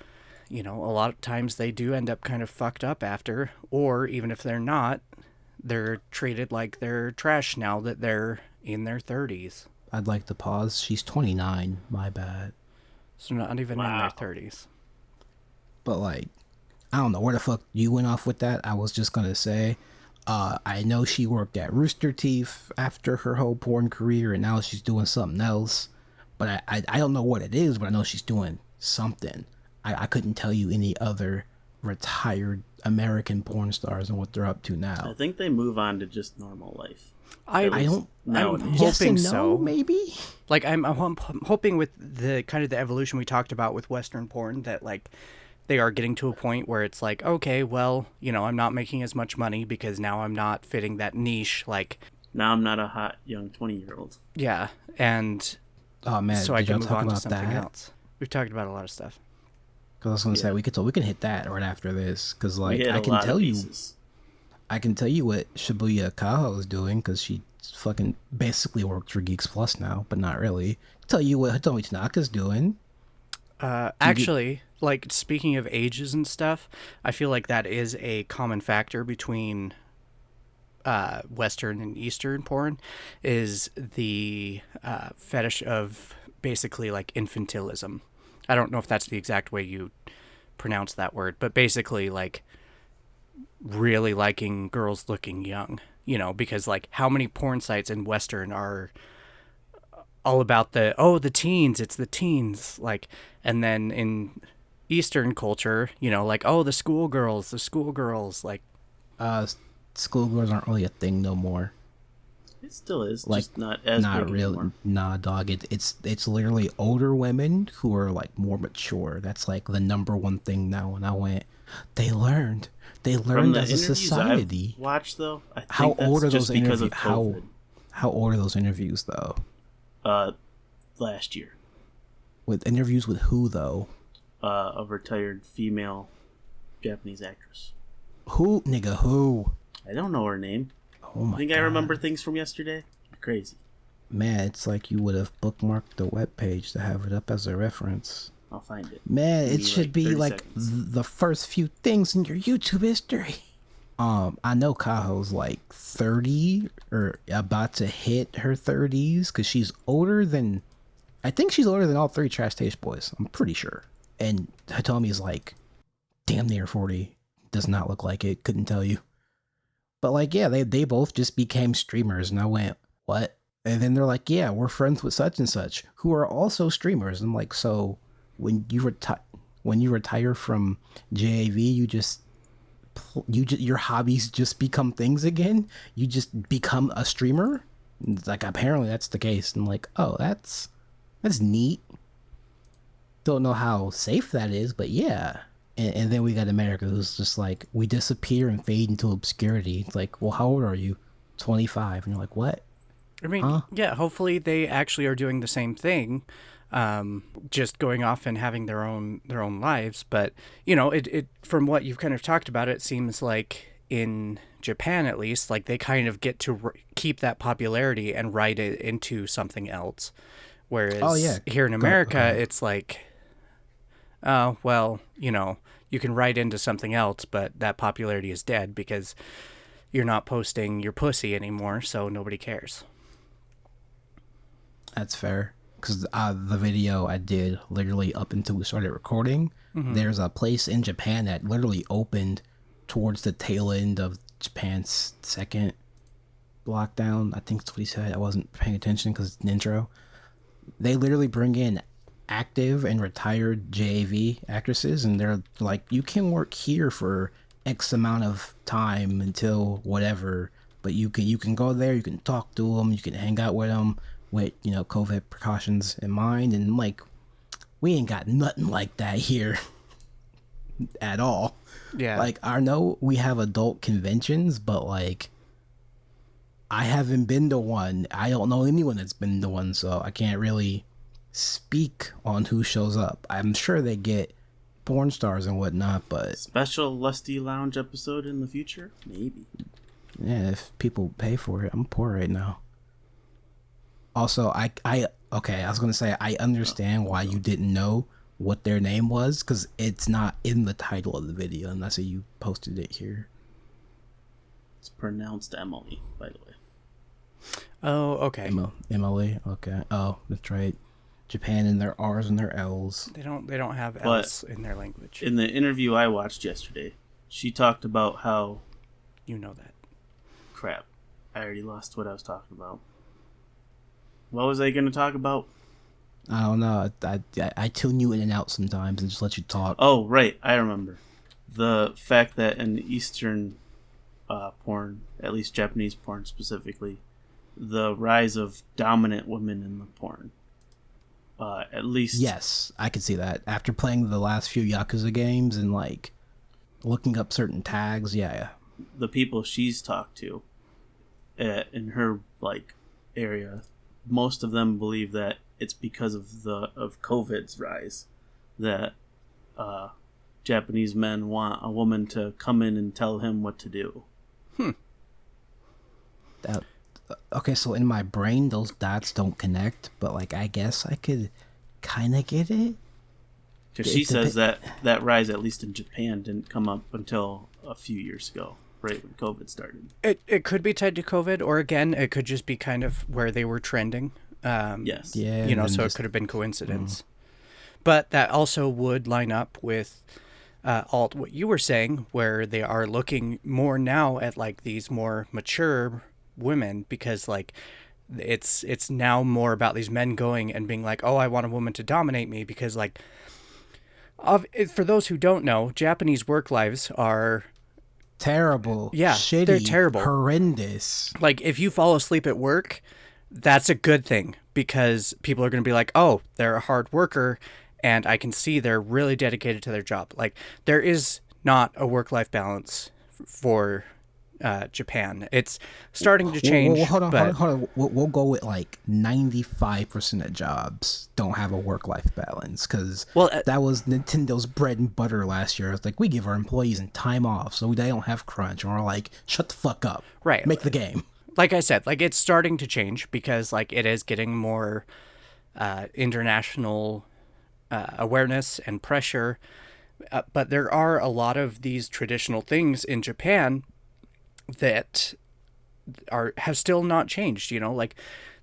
you know, a lot of times they do end up kind of fucked up after, or even if they're not, they're treated like they're trash now that they're in their 30s. I'd like to pause. She's 29. My bad. So not even in Wow. their 30s. But like, I don't know where the fuck you went off with that. I was just gonna say, I know she worked at Rooster Teeth after her whole porn career, and now she's doing something else. But I don't know what it is, but I know she's doing something. I couldn't tell you any other retired American porn stars and what they're up to I now. think they move on to just normal life. I I don't. Nowadays. I'm Yes hoping and no, so. maybe. Like I'm hoping with the kind of the evolution we talked about with Western porn that like they are getting to a point where it's like, okay, well, you know, I'm not making as much money because now I'm not fitting that niche. Like, Now I'm not a hot young 20-year-old. yeah, and Oh man, so I did can y'all move talk on to about something that? else. We've talked about a lot of stuff. Because I was gonna say Yeah. we can hit that right after this. Because We like hit I a can lot tell of you. bases. I can tell you what Shibuya Kaho is doing because she fucking basically works for Geeks Plus now, but not really. Tell you what Hitomi Tanaka's doing. Actually, like speaking of ages and stuff, I feel like that is a common factor between Western and Eastern porn, is the fetish of basically like infantilism. I don't know if that's the exact way you pronounce that word, but basically like really liking girls looking young, you know, because like how many porn sites in Western are all about the teens, it's the teens, like, and then in Eastern culture, you know, like, oh, the schoolgirls, like, Schoolgirls aren't really a thing no more. It still is, Like, just not as not big really. anymore. Nah, dog. It's literally older women who are like more mature. That's like the number one thing now. And I went, they learned. They From learned the as a interviews society. I've watched, though, I think How that's old are just those because interviews? of COVID. How old are those interviews though? Last year, With interviews with who though? a retired female Japanese actress. Who, nigga? Who? I don't know her name. Oh my I think god. I remember things from yesterday. Crazy. Man, it's like you would have bookmarked the webpage to have it up as a reference. I'll find it. Man, Give it me, should like, be 30 like seconds. the first few things in your YouTube history. I know Kaho's like 30 or about to hit her 30s because she's older than, I think she's older than all 3 Trash Taste Boys. I'm pretty sure. And Hitomi's like damn near 40. Does not look like it. Couldn't tell you. But like, yeah, they both just became streamers, and I went, what? And then they're like, yeah, we're friends with such and such, who are also streamers. I'm like, so when you retire from JAV, your hobbies just become things again. You just become a streamer. It's like apparently that's the case. And I'm like, oh, that's neat. Don't know how safe that is, but yeah. And then we got America, who's just like, we disappear and fade into obscurity. It's like, well, how old are you? 25. And you're like, what? I mean, Huh? yeah, hopefully they actually are doing the same thing, just going off and having their own lives. But you know, it from what you've kind of talked about, it seems like in Japan at least, like they kind of get to keep that popularity and write it into something else. Whereas Oh, yeah. here in Go America, ahead. it's like, oh, well, you know, you can write into something else, but that popularity is dead because you're not posting your pussy anymore, so nobody cares. That's fair. Because the video I did literally up until we started recording, there's a place in Japan that literally opened towards the tail end of Japan's second lockdown. I think that's what he said. I wasn't paying attention because it's an intro. They literally bring in active and retired JAV actresses, and they're like, you can work here for X amount of time until whatever, but you can go there, you can talk to them, you can hang out with them with, you know, COVID precautions in mind. And like, we ain't got nothing like that here at all. Yeah. Like, I know we have adult conventions, but like, I haven't been to one. I don't know anyone that's been to one, so I can't really speak on who shows up. I'm sure they get porn stars and whatnot, but Special Lusty Lounge episode in the future? Maybe. yeah, if people pay for it. I'm poor right now. Also, I was gonna say, I understand why you didn't know what their name was, because it's not in the title of the video unless you posted it here. It's pronounced Emily, by the way. Oh, okay. Emily. Okay. Oh, that's right. Japan and their R's and their L's. They don't have L's in their language. In the interview I watched yesterday, she talked about how... You know that. Crap. I already lost what I was talking about. What was I going to talk about? I don't know. I tune you in and out sometimes and just let you talk. Oh, right. I remember. The fact that in Eastern porn, at least Japanese porn specifically, the rise of dominant women in the porn. At least... Yes, I can see that. After playing the last few Yakuza games and, like, looking up certain tags, yeah. The people she's talked to in her, like, area, most of them believe that it's because of COVID's rise that Japanese men want a woman to come in and tell him what to do. Okay, so in my brain, those dots don't connect, but, like, I guess I could kind of get it. Because she says that rise, at least in Japan, didn't come up until a few years ago, right when COVID started. It could be tied to COVID, or again, it could just be kind of where they were trending. Yes. Yeah. You know, so it could have been coincidence. But that also would line up with Alt, what you were saying, where they are looking more now at, like, these more mature women, because, like, it's now more about these men going and being like, oh, I want a woman to dominate me, because, like, for those who don't know, Japanese work lives are terrible. Yeah, shitty, they're terrible, horrendous. Like, if you fall asleep at work, that's a good thing, because people are going to be like, oh, they're a hard worker, and I can see they're really dedicated to their job. Like, there is not a work-life balance for Japan. It's starting to change. Well, hold on. We'll go with like 95% of jobs don't have a work-life balance, because that was Nintendo's bread and butter last year. It's like, we give our employees time off so they don't have crunch, and we're like, shut the fuck up. Right. Make the game. Like I said, like, it's starting to change, because, like, it is getting more international awareness and pressure. But there are a lot of these traditional things in Japan that have still not changed, you know, like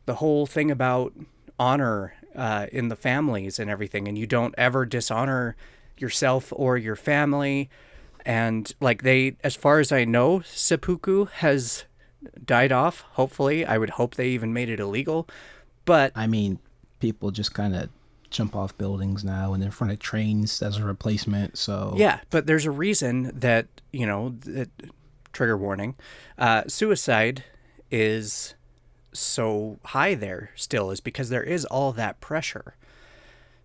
the whole thing about honor in the families and everything, and you don't ever dishonor yourself or your family. And, like, they, as far as I know, seppuku has died off. Hopefully, I would hope they even made it illegal. But I mean, people just kind of jump off buildings now and in front of trains as a replacement. So yeah, but there's a reason that, you know, that, trigger warning, suicide is so high there still, is because there is all that pressure.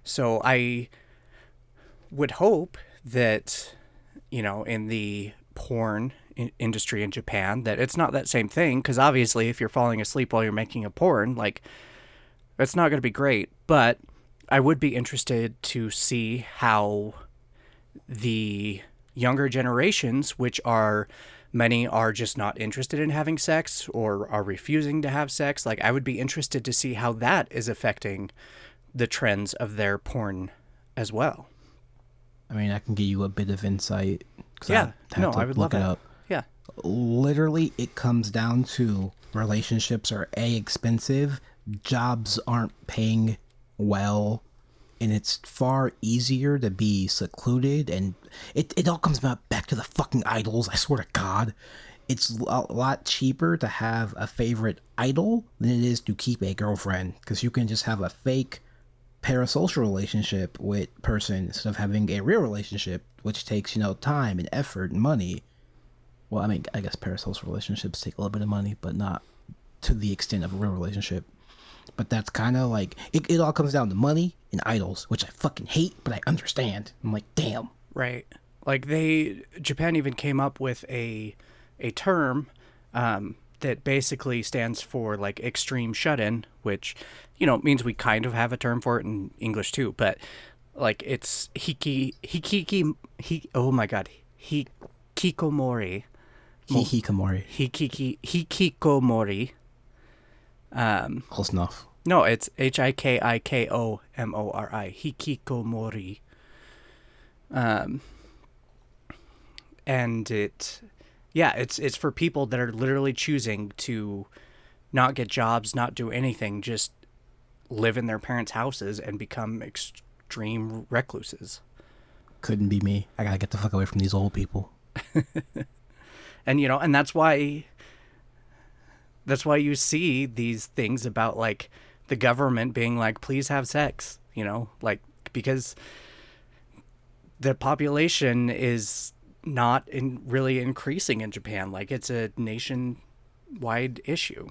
So I would hope that, you know, in the porn industry in Japan, that it's not that same thing, because obviously if you're falling asleep while you're making a porn, like, it's not going to be great. But I would be interested to see how the younger generations, which are, many are just not interested in having sex or are refusing to have sex, like, I would be interested to see how that is affecting the trends of their porn as well. I mean, I can give you a bit of insight. Yeah, no, I would love it it. up. Yeah. Literally, it comes down to relationships are expensive, jobs aren't paying well, and it's far easier to be secluded. And it all comes back to the fucking idols. I swear to God, it's a lot cheaper to have a favorite idol than it is to keep a girlfriend, because you can just have a fake parasocial relationship with person instead of having a real relationship, which takes, time and effort and money. Well, I mean, I guess parasocial relationships take a little bit of money, but not to the extent of a real relationship. But that's kind of like, it all comes down to money and idols, which I fucking hate, but I understand. I'm like, damn. Right. Like Japan even came up with a term that basically stands for like extreme shut-in, which, means we kind of have a term for it in English too, but like it's hikikomori. Hikikomori. Close enough. No, it's Hikikomori. Hikikomori. And it's for people that are literally choosing to not get jobs, not do anything, just live in their parents' houses and become extreme recluses. Couldn't be me. I gotta get the fuck away from these old people. And and that's why you see these things about like the government being like, please have sex, like, because the population is not really increasing in Japan. Like, it's a nationwide issue.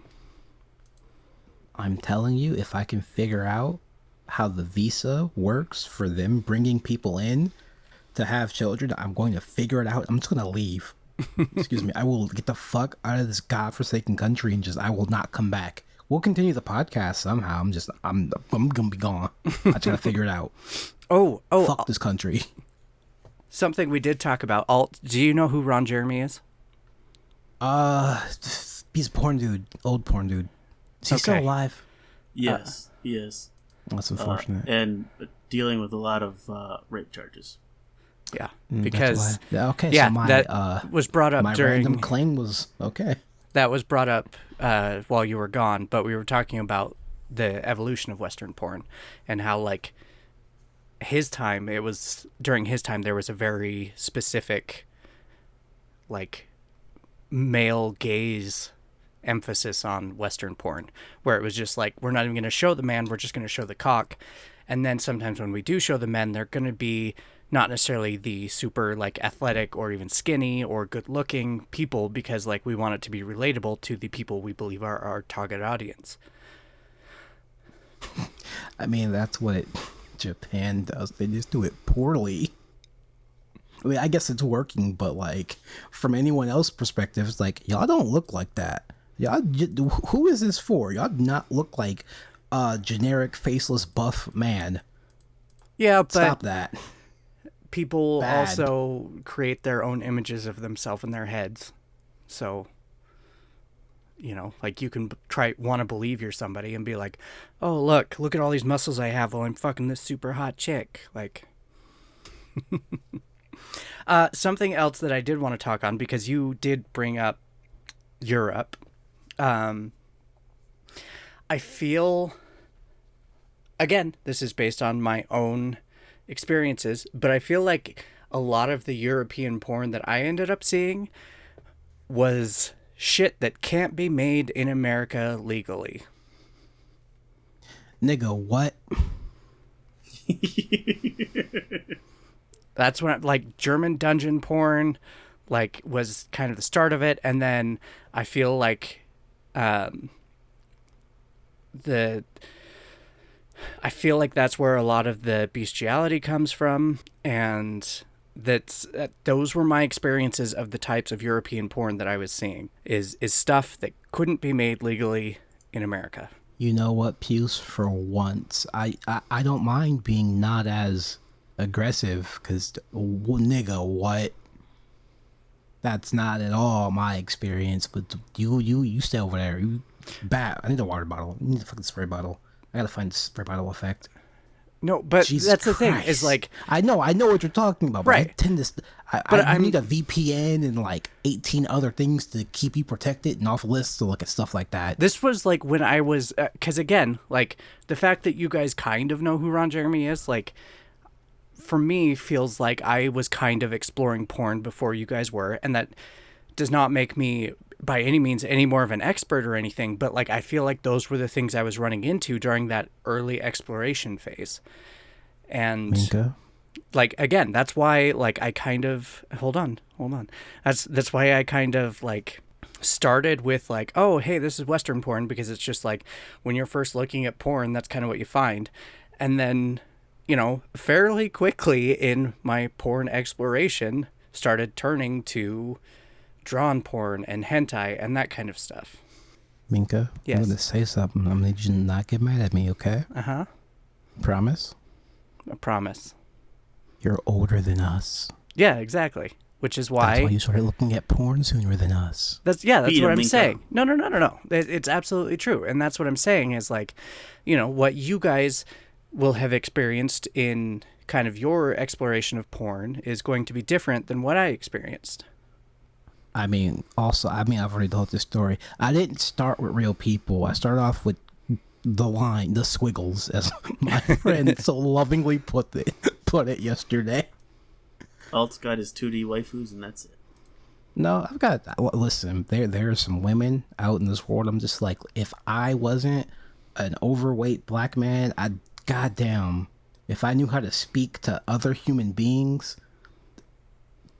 I'm telling you, if I can figure out how the visa works for them bringing people in to have children, I'm going to figure it out. I'm just going to leave. Excuse me. I will get the fuck out of this godforsaken country and I will not come back. We'll continue the podcast somehow. I'm gonna be gone. I try to figure it out. Oh! Fuck this country. Something we did talk about. Do you know who Ron Jeremy is? He's a porn dude, old porn dude. Is he still alive? Yes, he is. That's unfortunate. And dealing with a lot of rape charges. Yeah, because okay, yeah, so my that was brought up my during random claim was okay. That was brought up while you were gone, but we were talking about the evolution of Western porn and how, like, during his time there was a very specific, like, male gaze emphasis on Western porn, where it was just like, we're not even going to show the man, we're just going to show the cock. And then sometimes when we do show the men, they're going to be not necessarily the super, like, athletic or even skinny or good looking people, because, like, we want it to be relatable to the people we believe are our target audience. I mean, that's what Japan does. They just do it poorly. I mean, I guess it's working, but, like, from anyone else's perspective, it's like, y'all don't look like that. Who is this for? Y'all do not look like a generic faceless buff man. Yeah, but stop that. People also create their own images of themselves in their heads. So, like, you can want to believe you're somebody and be like, oh, look at all these muscles I have while I'm fucking this super hot chick. Like, something else that I did want to talk on, because you did bring up Europe. I feel, again, this is based on my own experiences, but I feel like a lot of the European porn that I ended up seeing was shit that can't be made in America legally. Nigga, what? That's when, like, German dungeon porn, like, was kind of the start of it, and then I feel like I feel like that's where a lot of the bestiality comes from, and those were my experiences of the types of European porn that I was seeing, is stuff that couldn't be made legally in America. You know what, Puce? For once, I don't mind being not as aggressive, because, nigga, what? That's not at all my experience, but you stay over there. I need a water bottle. You need a fucking spray bottle. I gotta find the spray bottle effect. No, but Jesus that's the Christ. thing is like, I know what you're talking about, but Right. I tend to, I need a VPN and like 18 other things to keep you protected and off lists to look at stuff like that. this was like when I was, because again, like the fact that you guys kind of know who Ron Jeremy is, like for me feels like I was kind of exploring porn before you guys were, and that does not make me by any means any more of an expert or anything, but like I feel like those were the things I was running into during that early exploration phase. And Minka? like again, that's why like I kind of hold on. That's why I kind of like started with like, oh hey, this is Western porn, because it's just like when you're first looking at porn, that's kind of what you find. And then, you know, fairly quickly in my porn exploration started turning to drawn porn and hentai and that kind of stuff. Minka, Yes. I'm going to say something. I'm going to need you to not get mad at me, okay? Uh-huh. Promise? I promise. You're older than us. Yeah, exactly. Which is That's why why you started looking at porn sooner than us. that's Beat what him, I'm Minka. saying. No. It's absolutely true. And that's what I'm saying is like, you know, what you guys will have experienced in kind of your exploration of porn is going to be different than what I experienced. I've already told this story. I didn't start with real people. I started off with the squiggles, as my friend so lovingly put it yesterday. All it's got is 2D waifus, and that's it. No, listen, there are some women out in this world. I'm just like, if I wasn't an overweight black man, goddamn, if I knew how to speak to other human beings,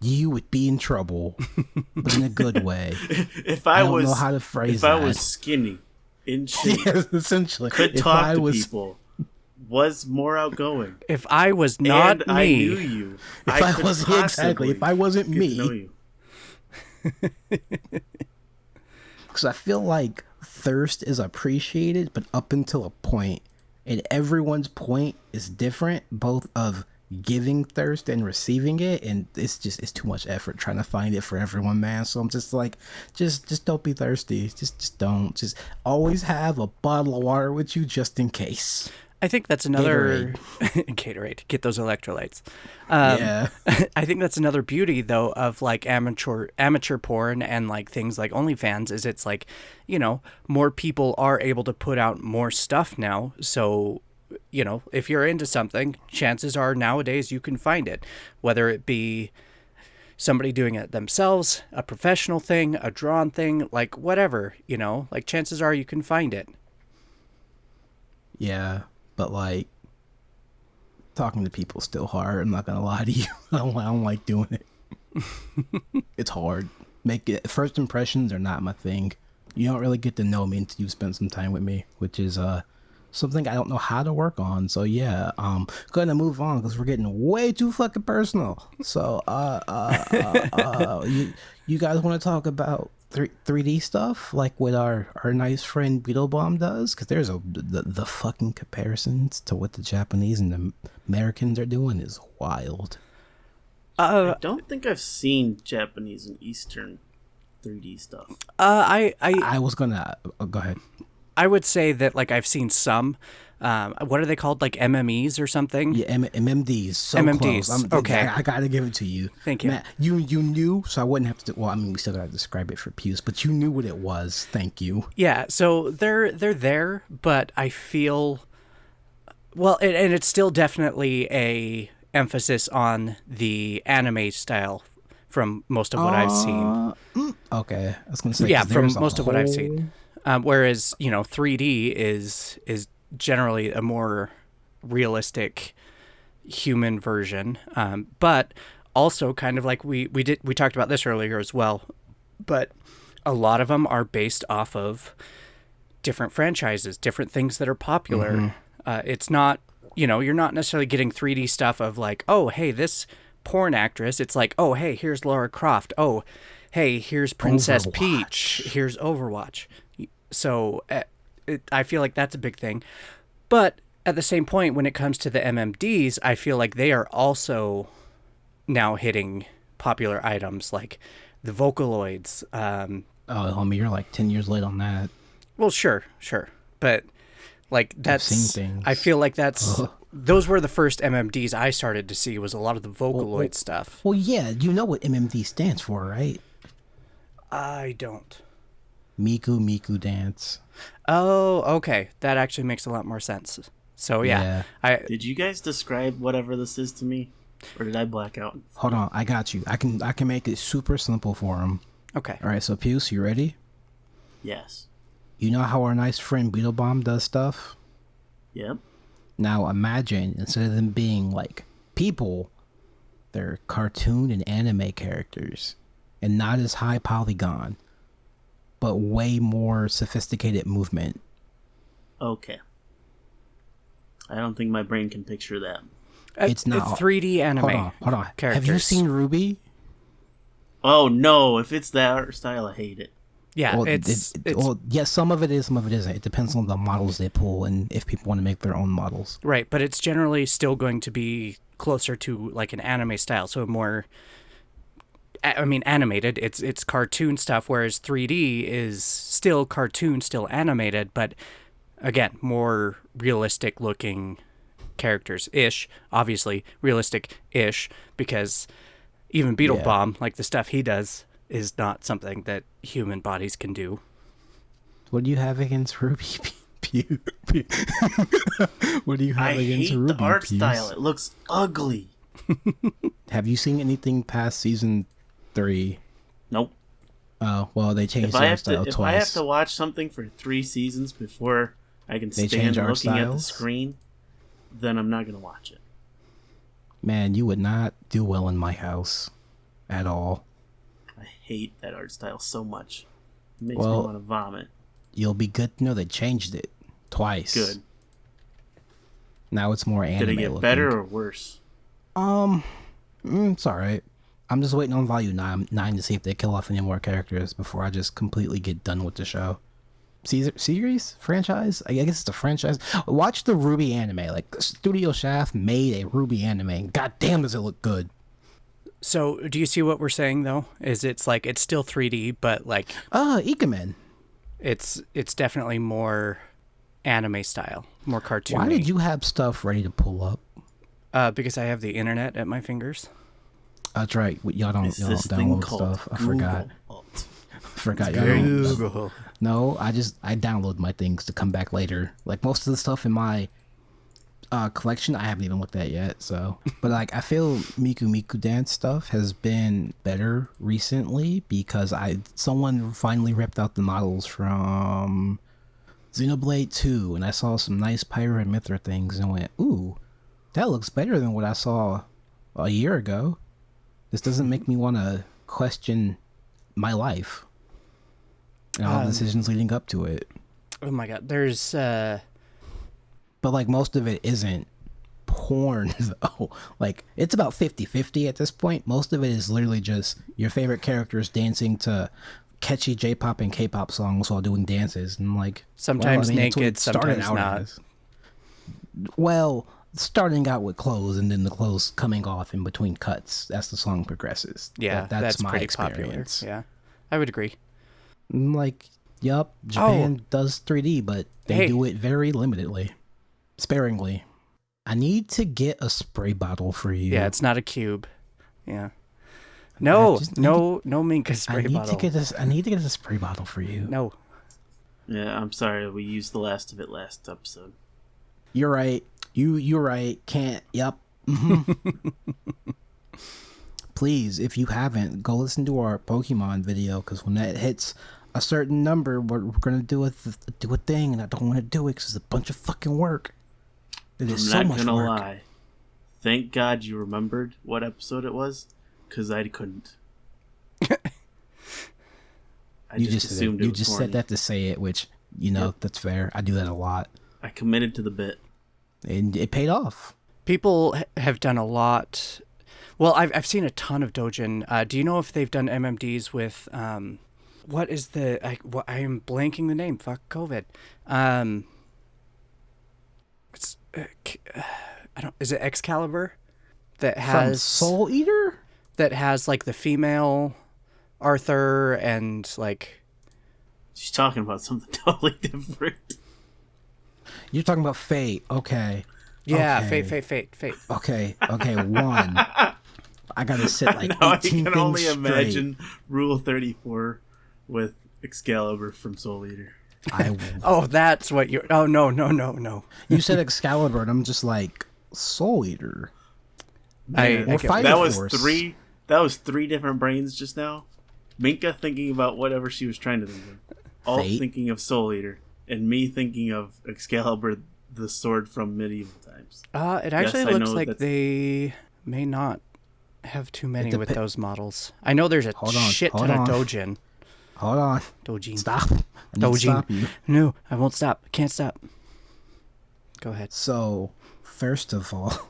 you would be in trouble, but in a good way. If I don't was know how to phrase if I that. was skinny, in shape, Yes, essentially. could If talk I to was, people, was more outgoing, If I was not and I knew me, you, If I could wasn't possibly if I wasn't get to know me, you. because I feel like thirst is appreciated, but up until a point, and everyone's point is different, both of giving thirst and receiving it, and it's too much effort trying to find it for everyone, man. So I'm just like, just don't be thirsty. Just don't. Just always have a bottle of water with you just in case. I think that's another Gatorade. Get those electrolytes. Yeah. I think that's another beauty though of like amateur porn and like things like OnlyFans is it's like, you know, more people are able to put out more stuff now. So, you know, if you're into something, chances are nowadays you can find it, whether it be somebody doing it themselves, a professional thing, a drawn thing, like whatever, you know, like chances are you can find it. Yeah, but like talking to people is still hard. I'm not gonna lie to you. I don't like doing it. It's hard. First impressions are not my thing. You don't really get to know me until you spend some time with me, which is something I don't know how to work on. So yeah, gonna move on because we're getting way too fucking personal. So you guys want to talk about 3D stuff like what our nice friend Beetlebomb does? Because there's the fucking comparisons to what the Japanese and the Americans are doing is wild. I don't think I've seen Japanese and Eastern 3D stuff. I was gonna go ahead. I would say that like I've seen some. What are they called? Like MMEs or something? Yeah, MMDs. So MMDs. Close. Okay. I gotta give it to you. Thank you. Matt, you knew, so I wouldn't have to. Well, I mean, we still gotta describe it for Pews, but you knew what it was. Thank you. Yeah. So they're there, but I feel well, and it's still definitely a emphasis on the anime style from most of what I've seen. Okay, I was gonna say Yeah, 'cause from there's a most of what I've whole- seen. Whereas, you know, 3D is generally a more realistic human version, but also kind of like we talked about this earlier as well. But a lot of them are based off of different franchises, different things that are popular. It's not, you know, you're not necessarily getting 3D stuff of like, oh, hey, this porn actress. It's like, oh, hey, here's Lara Croft. Oh, hey, here's Princess Overwatch. Peach. Here's Overwatch. So I feel like that's a big thing. But at the same point, when it comes to the MMDs, I feel like they are also now hitting popular items like the Vocaloids. Oh, homie, you're like 10 years late on that. Well, sure. But like I've that's, seen things. I feel like that's those were the first MMDs I started to see. Was a lot of the Vocaloid stuff. Well, yeah, you know what MMD stands for, right? I don't. Miku Miku Dance. Oh, okay. That actually makes a lot more sense. So yeah. Did you guys describe whatever this is to me, or did I black out? Hold on, I got you. I can make it super simple for him. Okay. All right, so Puce, you ready? Yes. You know how our nice friend Beetlebomb does stuff? Yep. Now imagine, instead of them being like people, they're cartoon and anime characters. And not as high polygon, but way more sophisticated movement. Okay. I don't think my brain can picture that. It's not 3D anime. Hold on. Characters. Have you seen Ruby? Oh no! If it's that art style, I hate it. Yeah, Well, it's yes, some of it is, some of it isn't. It depends on the models they pull and if people want to make their own models. right, but it's generally still going to be closer to like an anime style, so more. I mean, animated. It's cartoon stuff, whereas 3D is still cartoon, still animated, but again, more realistic looking characters-ish. Obviously, realistic-ish, because even Beetlebomb, like the stuff he does, is not something that human bodies can do. What do you have against Ruby? What do you have I against hate Ruby? the art Peace? style. It looks ugly. Have you seen anything past season 3? Nope. Oh, well, they changed If the I art have style to, if twice. I have to watch something for 3 seasons before I can They stand change art looking at the styles? screen, then I'm not gonna watch it. Man, you would not do well in my house at all. I hate that art style so much. It makes Well, me want to vomit. You'll be good to know they changed it twice. Good. Now it's more anime Did it get looking. better or worse? It's alright. I'm just waiting on Volume 9 to see if they kill off any more characters before I just completely get done with the show. Series? Franchise? I guess it's a franchise. Watch the Ruby anime. Like, Studio Shaft made a Ruby anime, and god damn does it look good. So, do you see what we're saying though? Is it's like it's still 3D, but like Ikemen. it's definitely more anime style, more cartoony. Why did you have stuff ready to pull up? Because I have the internet at my fingers. That's right. Y'all don't It's this thing download called stuff. I Google. forgot. Y'all don't. No, I download my things to come back later. Like most of the stuff in my collection, I haven't even looked at yet. So, but like I feel Miku Miku Dance stuff has been better recently because someone finally ripped out the models from Xenoblade 2, and I saw some nice Pyro and Mithra things and went, ooh, that looks better than what I saw a year ago. This doesn't make me want to question my life and all the decisions leading up to it. Oh my god, there's But like most of it isn't porn though. Like it's about 50-50 at this point. Most of it is literally just your favorite characters dancing to catchy J-pop and K-pop songs while doing dances, and like sometimes that's what naked, it started sometimes out not. as. Well, starting out with clothes and then the clothes coming off in between cuts as the song progresses. Yeah, that's my pretty experience. popular. Yeah, I would agree. Like, yup, Japan does 3D, but they do it very limitedly, sparingly. I need to get a spray bottle for you. Yeah, it's not a cube. Yeah. No, no Minka I spray need bottle. to get this. I need to get a spray bottle for you. No. Yeah, I'm sorry. We used the last of it last episode. You're right. You're right. Can't. Yep. Please, if you haven't, go listen to our Pokemon video, because when that hits a certain number, we're gonna do a thing, and I don't want to do it because it's a bunch of fucking work. It is so I'm not much gonna work. lie. Thank God you remembered what episode it was, because I couldn't. I You just assumed it you was just corny. said that to say it, which that's fair. I do that a lot, I committed to the bit. and it paid off. People have done a lot. Well, I've seen a ton of Dojin. Do you know if they've done MMDs with what is the I am blanking the name. Fuck COVID. It's I don't. Is it Excalibur that From has Soul Eater? that has like the female Arthur and like She's talking about something totally different. You're talking about Fate. Okay. Yeah, Okay. fate. Okay, one. I gotta sit like Now 18 I can things only straight. imagine Rule 34 with Excalibur from Soul Eater. Oh, that's what you. Oh no. You said Excalibur, and I'm just like Soul Eater. I Or get Fire that was Force. three different brains just now. Minka thinking about whatever she was trying to think of, all Fate. thinking of Soul Eater, and me thinking of Excalibur, the sword from medieval times. It actually I looks know like that's- they may not have too many with depe- those models. I know there's a Hold on, shit hold ton of on. Dojin. Hold on. Dojin. Stop. I need to Dojin. stop you. No, I won't stop. Can't stop. Go ahead. So, first of all,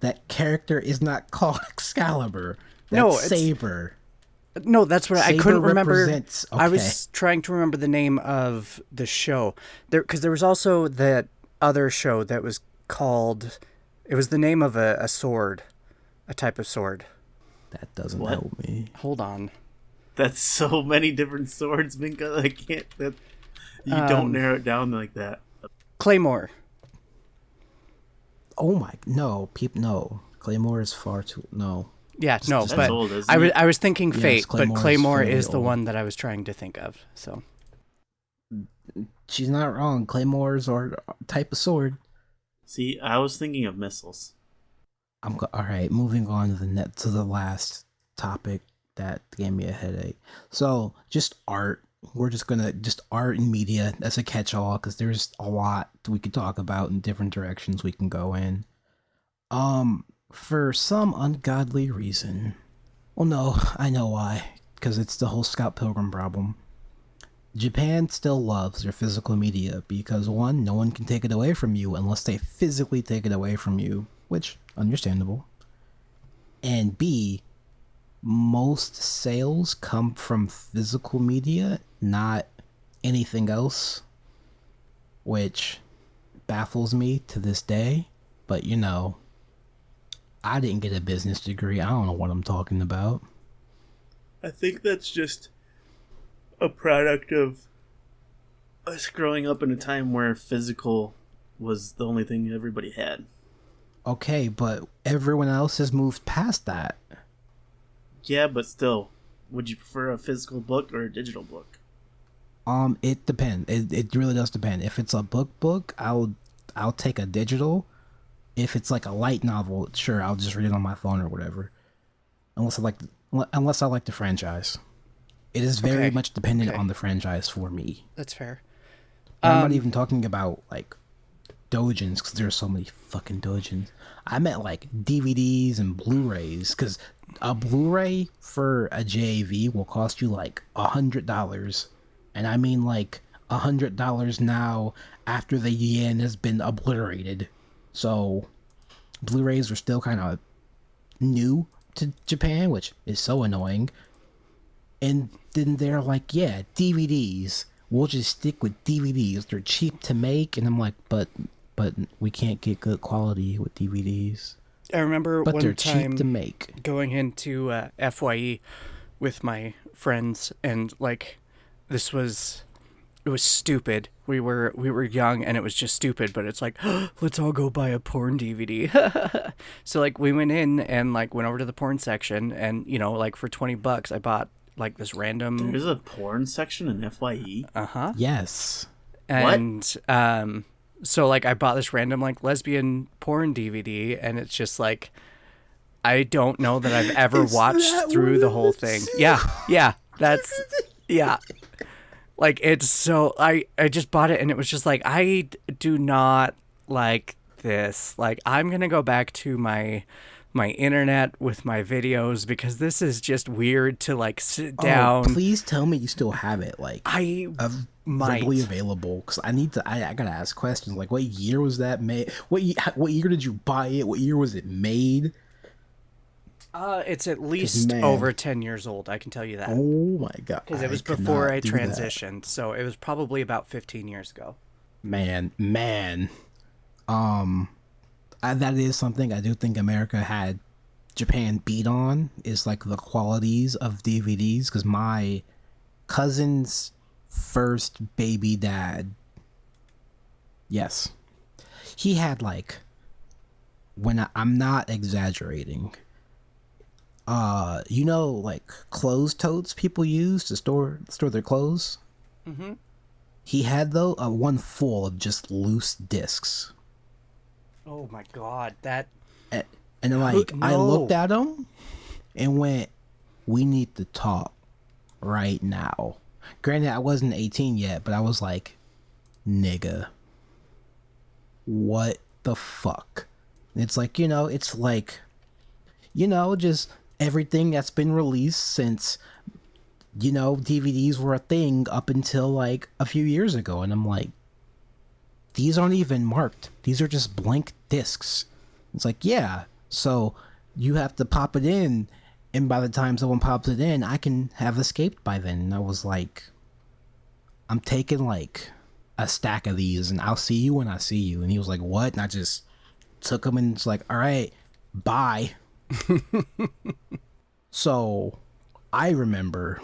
that character is not called Excalibur. That's No, it's- Saber. No, that's what I Saber couldn't remember. represents- I okay. was trying to remember the name of the show because there was also that other show that was called. It was the name of a sword, a type of sword. That doesn't What? help me. Hold on. That's so many different swords, Minka. I can't. You don't narrow it down like that. Claymore. Oh my, no, no. Claymore is far too, no. Yeah, no, That's but old, isn't I it? was thinking Yes, Fate, but Claymore is Claymore fairly is the old. one that I was trying to think of. So She's not wrong. Claymores are a type of sword. See, I was thinking of missiles. All right, moving on to the last topic that gave me a headache. So, just art. We're just gonna art and media as a catch-all because there's a lot we could talk about in different directions we can go in. For some ungodly reason, well, no, I know why, because it's the whole Scott Pilgrim problem. Japan still loves their physical media because one, no one can take it away from you unless they physically take it away from you, which understandable. And B, most sales come from physical media, not anything else, which baffles me to this day. But you know, I didn't get a business degree. I don't know what I'm talking about. I think that's just a product of us growing up in a time where physical was the only thing everybody had. Okay, but everyone else has moved past that. Yeah, but still, would you prefer a physical book or a digital book? It depends. It really does depend. If it's a book, I'll take a digital. If it's like a light novel, sure, I'll just read it on my phone or whatever. Unless I like the franchise. It is very Okay. much dependent Okay. on the franchise for me. that's fair. And I'm not even talking about like dojins because there's so many fucking dojins. I meant like DVDs and Blu-rays because a Blu-ray for a JAV will cost you like $100, and I mean like $100 now after the yen has been obliterated. So Blu-rays are still kind of new to Japan, which is so annoying. And then they're like, yeah, DVDs. We'll just stick with DVDs. They're cheap to make. And I'm like, but we can't get good quality with DVDs. I remember But one they're time cheap to make. going into FYE with my friends, and like it was stupid. We were young, and it was just stupid. But it's like, let's all go buy a porn DVD. So like we went in and like went over to the porn section, and you know like for $20 I bought like this random. There's a porn section in FYE. Yes. And so like I bought this random like lesbian porn DVD, and it's just like I don't know that I've ever watched through the whole thing. Yeah, that's yeah. Like it's so I just bought it, and it was just like I do not like this. Like I'm going to go back to my internet with my videos because this is just weird to like sit down. Oh, please tell me you still have it. Like I might. readily available because I need to. I gotta ask questions. Like, what year was that made? What year did you buy it? What year was it made? It's at least man. over 10 years old. I can tell you that. Oh my god! Because it was could before not I do that. transitioned, so it was probably about 15 years ago. Man. That is something I do think America had Japan beat on, is like the qualities of DVDs, because my cousin's first baby dad, yes, he had like I'm not exaggerating. You know, like clothes totes people use to store their clothes. Mm-hmm. He had though one full of just loose discs. Oh my god, that. And like No. I looked at him and went, "We need to talk right now." Granted, I wasn't 18 yet, but I was like, "Nigga, what the fuck?" And it's like, it's like, just everything that's been released since, DVDs were a thing up until like a few years ago. And I'm like, these aren't even marked. These are just blank discs. It's like, yeah, so you have to pop it in. And by the time someone pops it in, I can have escaped by then. And I was like, I'm taking like a stack of these and I'll see you when I see you. And he was like, what? And I just took them and it's like, all right, bye. So I remember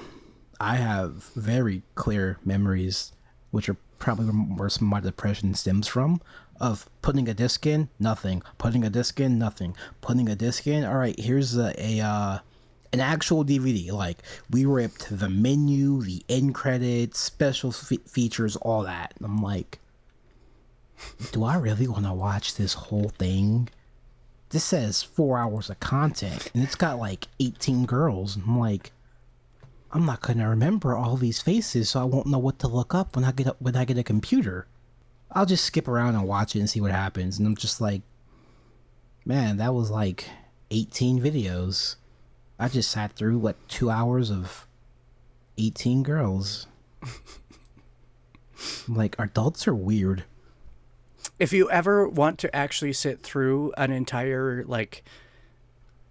I have very clear memories, which are probably where some of my depression stems from, of putting a disc in, nothing, putting a disc in, nothing, putting a disc in. All right, here's an actual DVD. Like, we ripped the menu, the end credits, special features, all that. And I'm like, do I really want to watch this whole thing? This says 4 hours of content, and it's got like 18 girls. And I'm like, I'm not gonna remember all these faces, so I won't know what to look up when I get a computer. I'll just skip around and watch it and see what happens. And I'm just like, man, that was like 18 videos. I just sat through like 2 hours of 18 girls. I'm like, adults are weird. If you ever want to actually sit through an entire like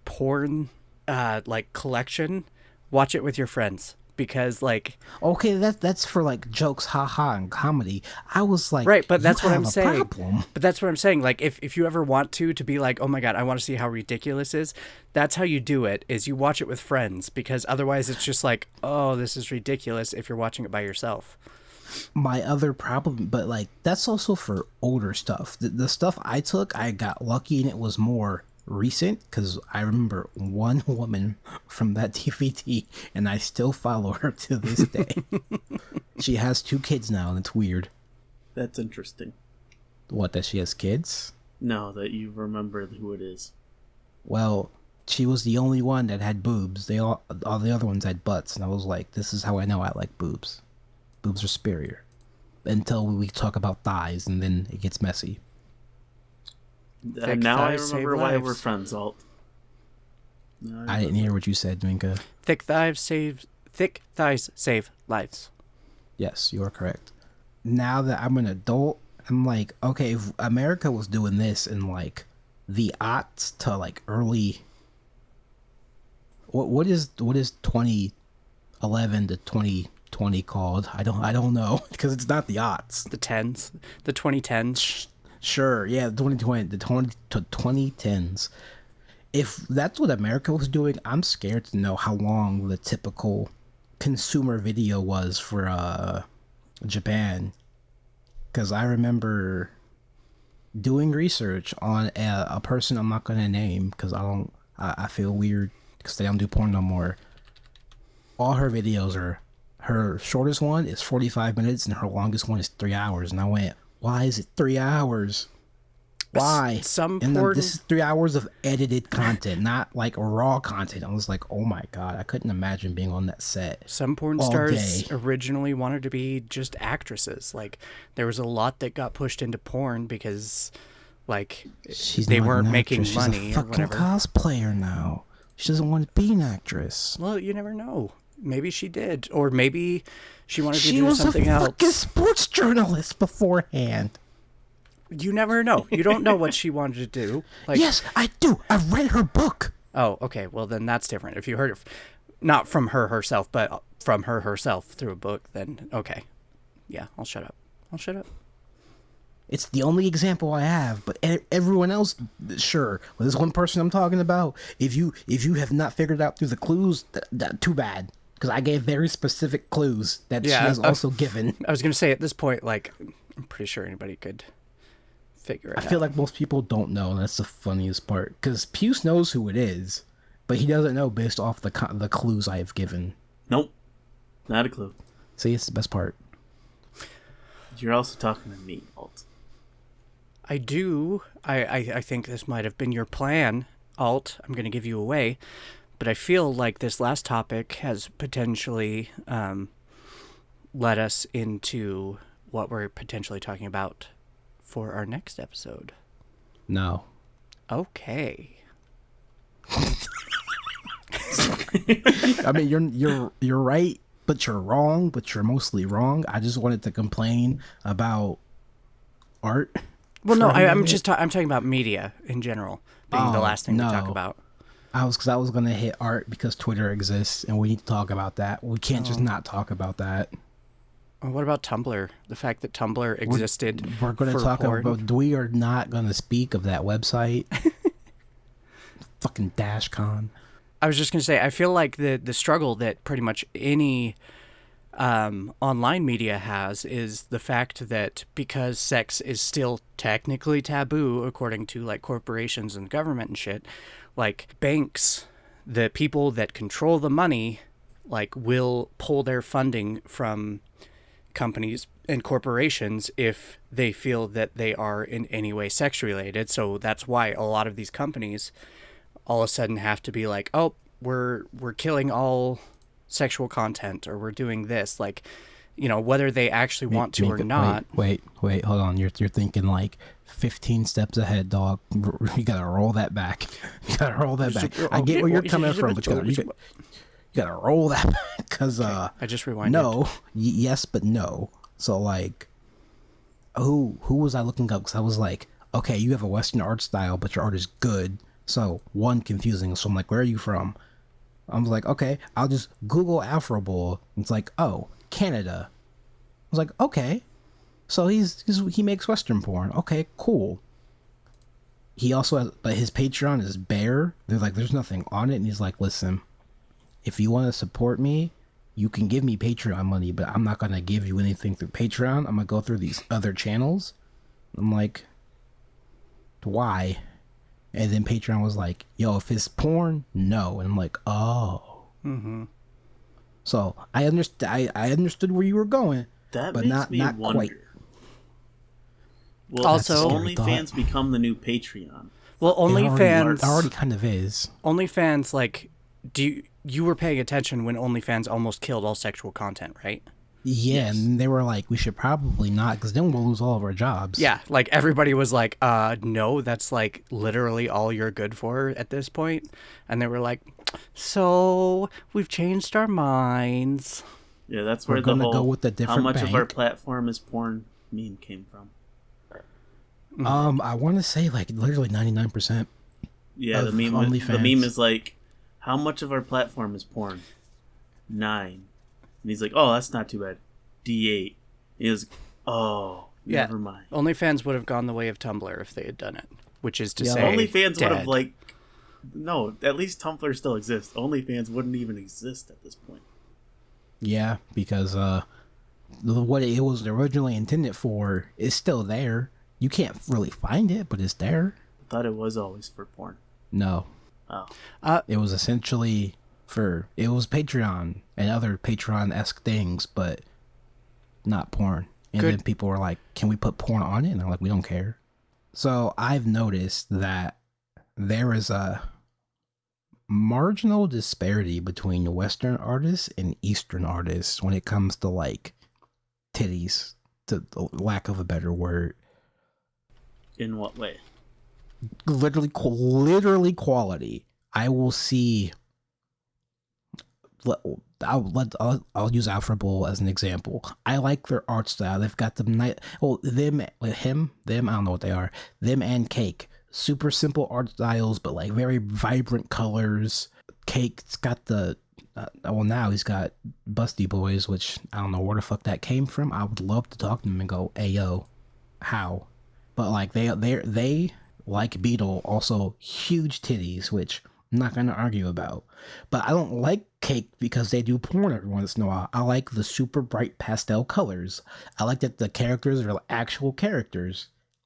porn like collection, watch it with your friends, because like, okay, that's for like jokes, haha, and comedy. I was like, right, but that's you what have I'm a saying. problem. But that's what I'm saying. Like, if you ever want to be like, oh my god, I want to see how ridiculous it is, that's how you do it. Is you watch it with friends, because otherwise it's just like, oh, this is ridiculous if you're watching it by yourself. My other problem, but like that's also for older stuff. The stuff I took, I got lucky and it was more recent, because I remember one woman from that DVD and I still follow her to this day. She has 2 kids now and it's weird. That's interesting. What, that she has kids? No, that you remember who it is. Well, she was the only one that had boobs. All the other ones had butts, and I was like, this is how I know I like boobs. Boobs are superior. Until we talk about thighs, and then it gets messy. Now I thighs remember save why lives. we're friends, Alt. I didn't hear what you said, Minka. Thick thighs save lives. Yes, you are correct. Now that I'm an adult, I'm like, okay, if America was doing this in like the aughts to like early. What is 2011 to 2020 called? I don't know, because it's not the aughts. The 2010s. Sure, yeah, the 20 to 2010s. If that's what America was doing, I'm scared to know how long the typical consumer video was for Japan. Because I remember doing research on a person I'm not going to name, because I feel weird because they don't do porn no more. All her videos are, her shortest one is 45 minutes and her longest one is 3 hours. And I went, why is it 3 hours? Why? Some and porn... this is 3 hours of edited content, not like raw content. I was like, oh my god, I couldn't imagine being on that set. Some porn all stars day. originally wanted to be just actresses. Like, there was a lot that got pushed into porn because, like, She's they not weren't an making actress. money She's a or fucking whatever. cosplayer now. She doesn't want to be an actress. Well, you never know. Maybe she did, or maybe she wanted to She do was something a fucking else. sports journalist beforehand. You never know. You don't know what she wanted to do. Like, Yes, I do. I read her book. oh, okay. Well, then that's different. If you heard it, not from her herself, but from her herself through a book, then okay. Yeah, I'll shut up. It's the only example I have, but everyone else, sure. Well, this one person I'm talking about, if you have not figured out through the clues, too bad. Because I gave very specific clues that she has also given. I was going to say, at this point, like, I'm pretty sure anybody could figure it out. I feel like most people don't know, and that's the funniest part. Because Puce knows who it is, but he doesn't know based off the clues I've given. Nope. Not a clue. See, it's the best part. You're also talking to me, Alt. I do. I think this might have been your plan, Alt. I'm going to give you away. But I feel like this last topic has potentially led us into what we're potentially talking about for our next episode. No. Okay. I mean, you're right, but you're wrong. But you're mostly wrong. I just wanted to complain about art. Well, no, I'm talking about media in general being the last thing no. we talk about. I was gonna hit art because Twitter exists and we need to talk about that. We can't just not talk about that. Well, what about Tumblr? The fact that Tumblr existed. We're gonna talk about. We are not gonna speak of that website. Fucking DashCon. I was just gonna say, I feel like the struggle that pretty much any online media has is the fact that because sex is still technically taboo according to like corporations and government and shit, like banks, the people that control the money, like will pull their funding from companies and corporations if they feel that they are in any way sex related. So that's why a lot of these companies all of a sudden have to be like, oh, we're killing all sexual content, or we're doing this, like, you know, whether they actually want to or not. Wait, hold on. You're thinking like 15 steps ahead, dog. You gotta roll that back. You gotta roll that back. I get where you're coming from, but you gotta roll that back because I just rewinded. No, yes, but no. So like, who was I looking up? Because I was like, okay, you have a Western art style, but your art is good. So one, confusing. So I'm like, where are you from? I was like, okay, I'll just Google Afro Bowl. It's like, oh, Canada. I was like, okay, so he makes Western porn. Okay, cool. He also has, but his Patreon is bare. They're like, there's nothing on it, and he's like, listen, if you want to support me, you can give me Patreon money, but I'm not gonna give you anything through Patreon. I'm gonna go through these other channels. I'm like, why? And then Patreon was like, yo, if it's porn, no. And I'm like, oh. Mm-hmm. So I understood where you were going, That but makes me not wonder. quite. Will Also, OnlyFans become the new Patreon? Well, OnlyFans It already kind of is. OnlyFans, like, you were paying attention when OnlyFans almost killed all sexual content, right? Yeah, Yes. and they were like, we should probably not, because then we'll lose all of our jobs. Yeah, like everybody was like, no, that's like literally all you're good for at this point. And they were like, so we've changed our minds. Yeah, that's We're where the gonna whole go with a how different much of our bank. platform is porn meme came from. I want to say like literally 99%. Yeah, Of the OnlyFans. meme is like, how much of our platform is porn? 9. And he's like, oh, that's not too bad. D8. He was, oh, Yeah. never mind. OnlyFans would have gone the way of Tumblr if they had done it, which is to Yeah, say, OnlyFans would have dead. like, no, at least Tumblr still exists. OnlyFans wouldn't even exist at this point. Yeah, because what it was originally intended for is still there. You can't really find it, but it's there. I thought it was always for porn. No. Oh, It was essentially it was Patreon and other Patreon-esque things, but not porn. And Good. then people were like, can we put porn on it? And I'm like, we don't care. So I've noticed that there is a marginal disparity between Western artists and Eastern artists when it comes to like titties, to the lack of a better word. in what way? Literally quality. I will see. I'll use Alfred Bull as an example. I like their art style. They've got them I don't know what they are. Them and Cake, super simple art styles, but like very vibrant colors. Cake's got the now he's got Busty Boys, which I don't know where the fuck that came from. I would love to talk to them and go, "Hey yo, how?" But like they like Beetle, also huge titties, which I'm not gonna argue about. But I don't like Cake because they do porn every once in a while. I like the super bright pastel colors. I like that the characters are actual characters,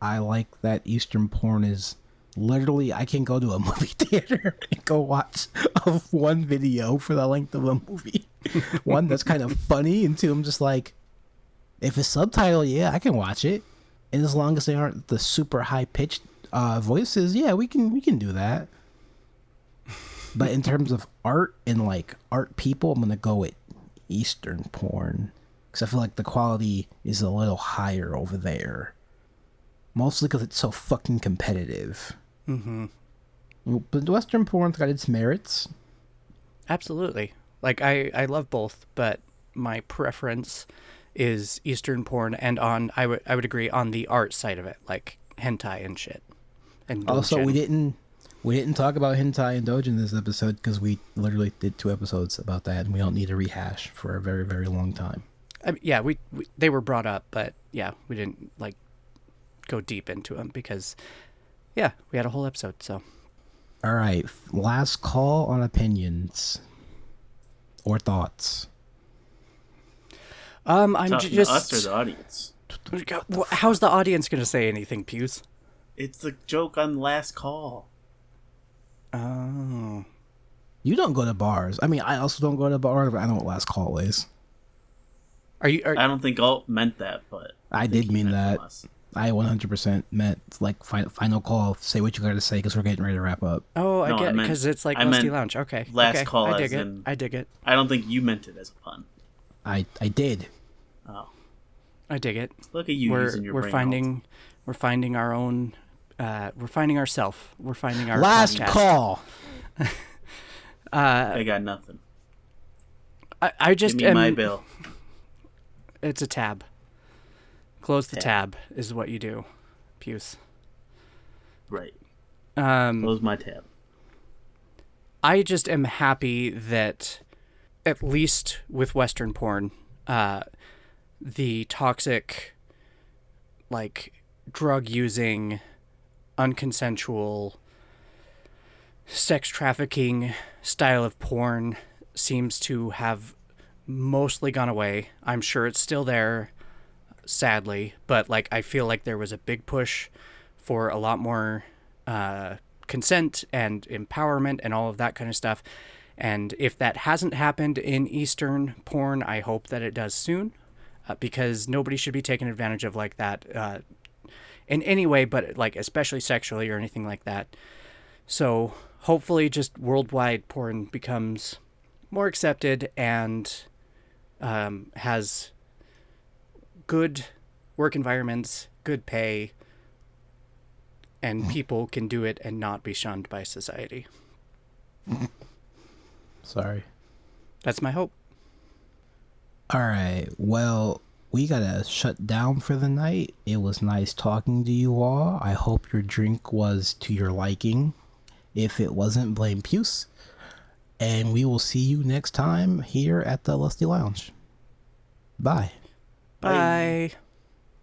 I like that Eastern porn is literally, I can go to a movie theater and go watch one video for the length of a movie. One, that's kind of funny, and two, I'm just like, if it's subtitled, yeah, I can watch it. And as long as they aren't the super high pitched voices, yeah, we can do that. But in terms of art and like art people, I'm gonna go with Eastern porn because I feel like the quality is a little higher over there. Mostly because it's so fucking competitive. Mm-hmm. But Western porn's got its merits. Absolutely. Like, I love both, but my preference is Eastern porn, and I would agree on the art side of it, like hentai and shit. And also, doujin. we didn't talk about hentai and doujin this episode because we literally did 2 episodes about that, and we don't need a rehash for a very, very long time. I mean, yeah, we they were brought up, but yeah, we didn't like go deep into them because, yeah, we had a whole episode. So, all right, last call on opinions or thoughts. I'm Talking just to us or the audience. How's the audience gonna say anything, Pews? It's the joke on last call. Oh, You don't go to bars. I mean, I also don't go to bars, but I know what last call is. Are you? I don't think Alt meant that, but I think did he mean meant that. from us. I 100% meant like final call. Say what you got to say because we're getting ready to wrap up. Oh, I No, I get it meant- because it's like I Lusty meant Lounge. Okay, last okay. call I as dig it. in- I dig it. I don't think you meant it as a pun. I did. Oh, I dig it. look at you using your We're brain. finding our own. We're finding ourselves. We're finding our Last podcast. call. I got nothing. I just Give me my am- bill. It's a tab. Close the tab is what you do, Puce. Right. Um, Close my tab. I just am happy that, at least with Western porn, the toxic, like, drug-using, unconsensual, sex trafficking style of porn seems to have mostly gone away. I'm sure it's still there, sadly, but like I feel like there was a big push for a lot more consent and empowerment and all of that kind of stuff. And if that hasn't happened in Eastern porn, I hope that it does soon, because nobody should be taken advantage of like that in any way, but like especially sexually or anything like that. So hopefully just worldwide porn becomes more accepted and has good work environments, good pay, and people can do it and not be shunned by society. Sorry. That's my hope. All right. Well, we gotta shut down for the night. It was nice talking to you all. I hope your drink was to your liking. If it wasn't, blame Puce. And we will see you next time here at the Lusty Lounge. Bye. Bye.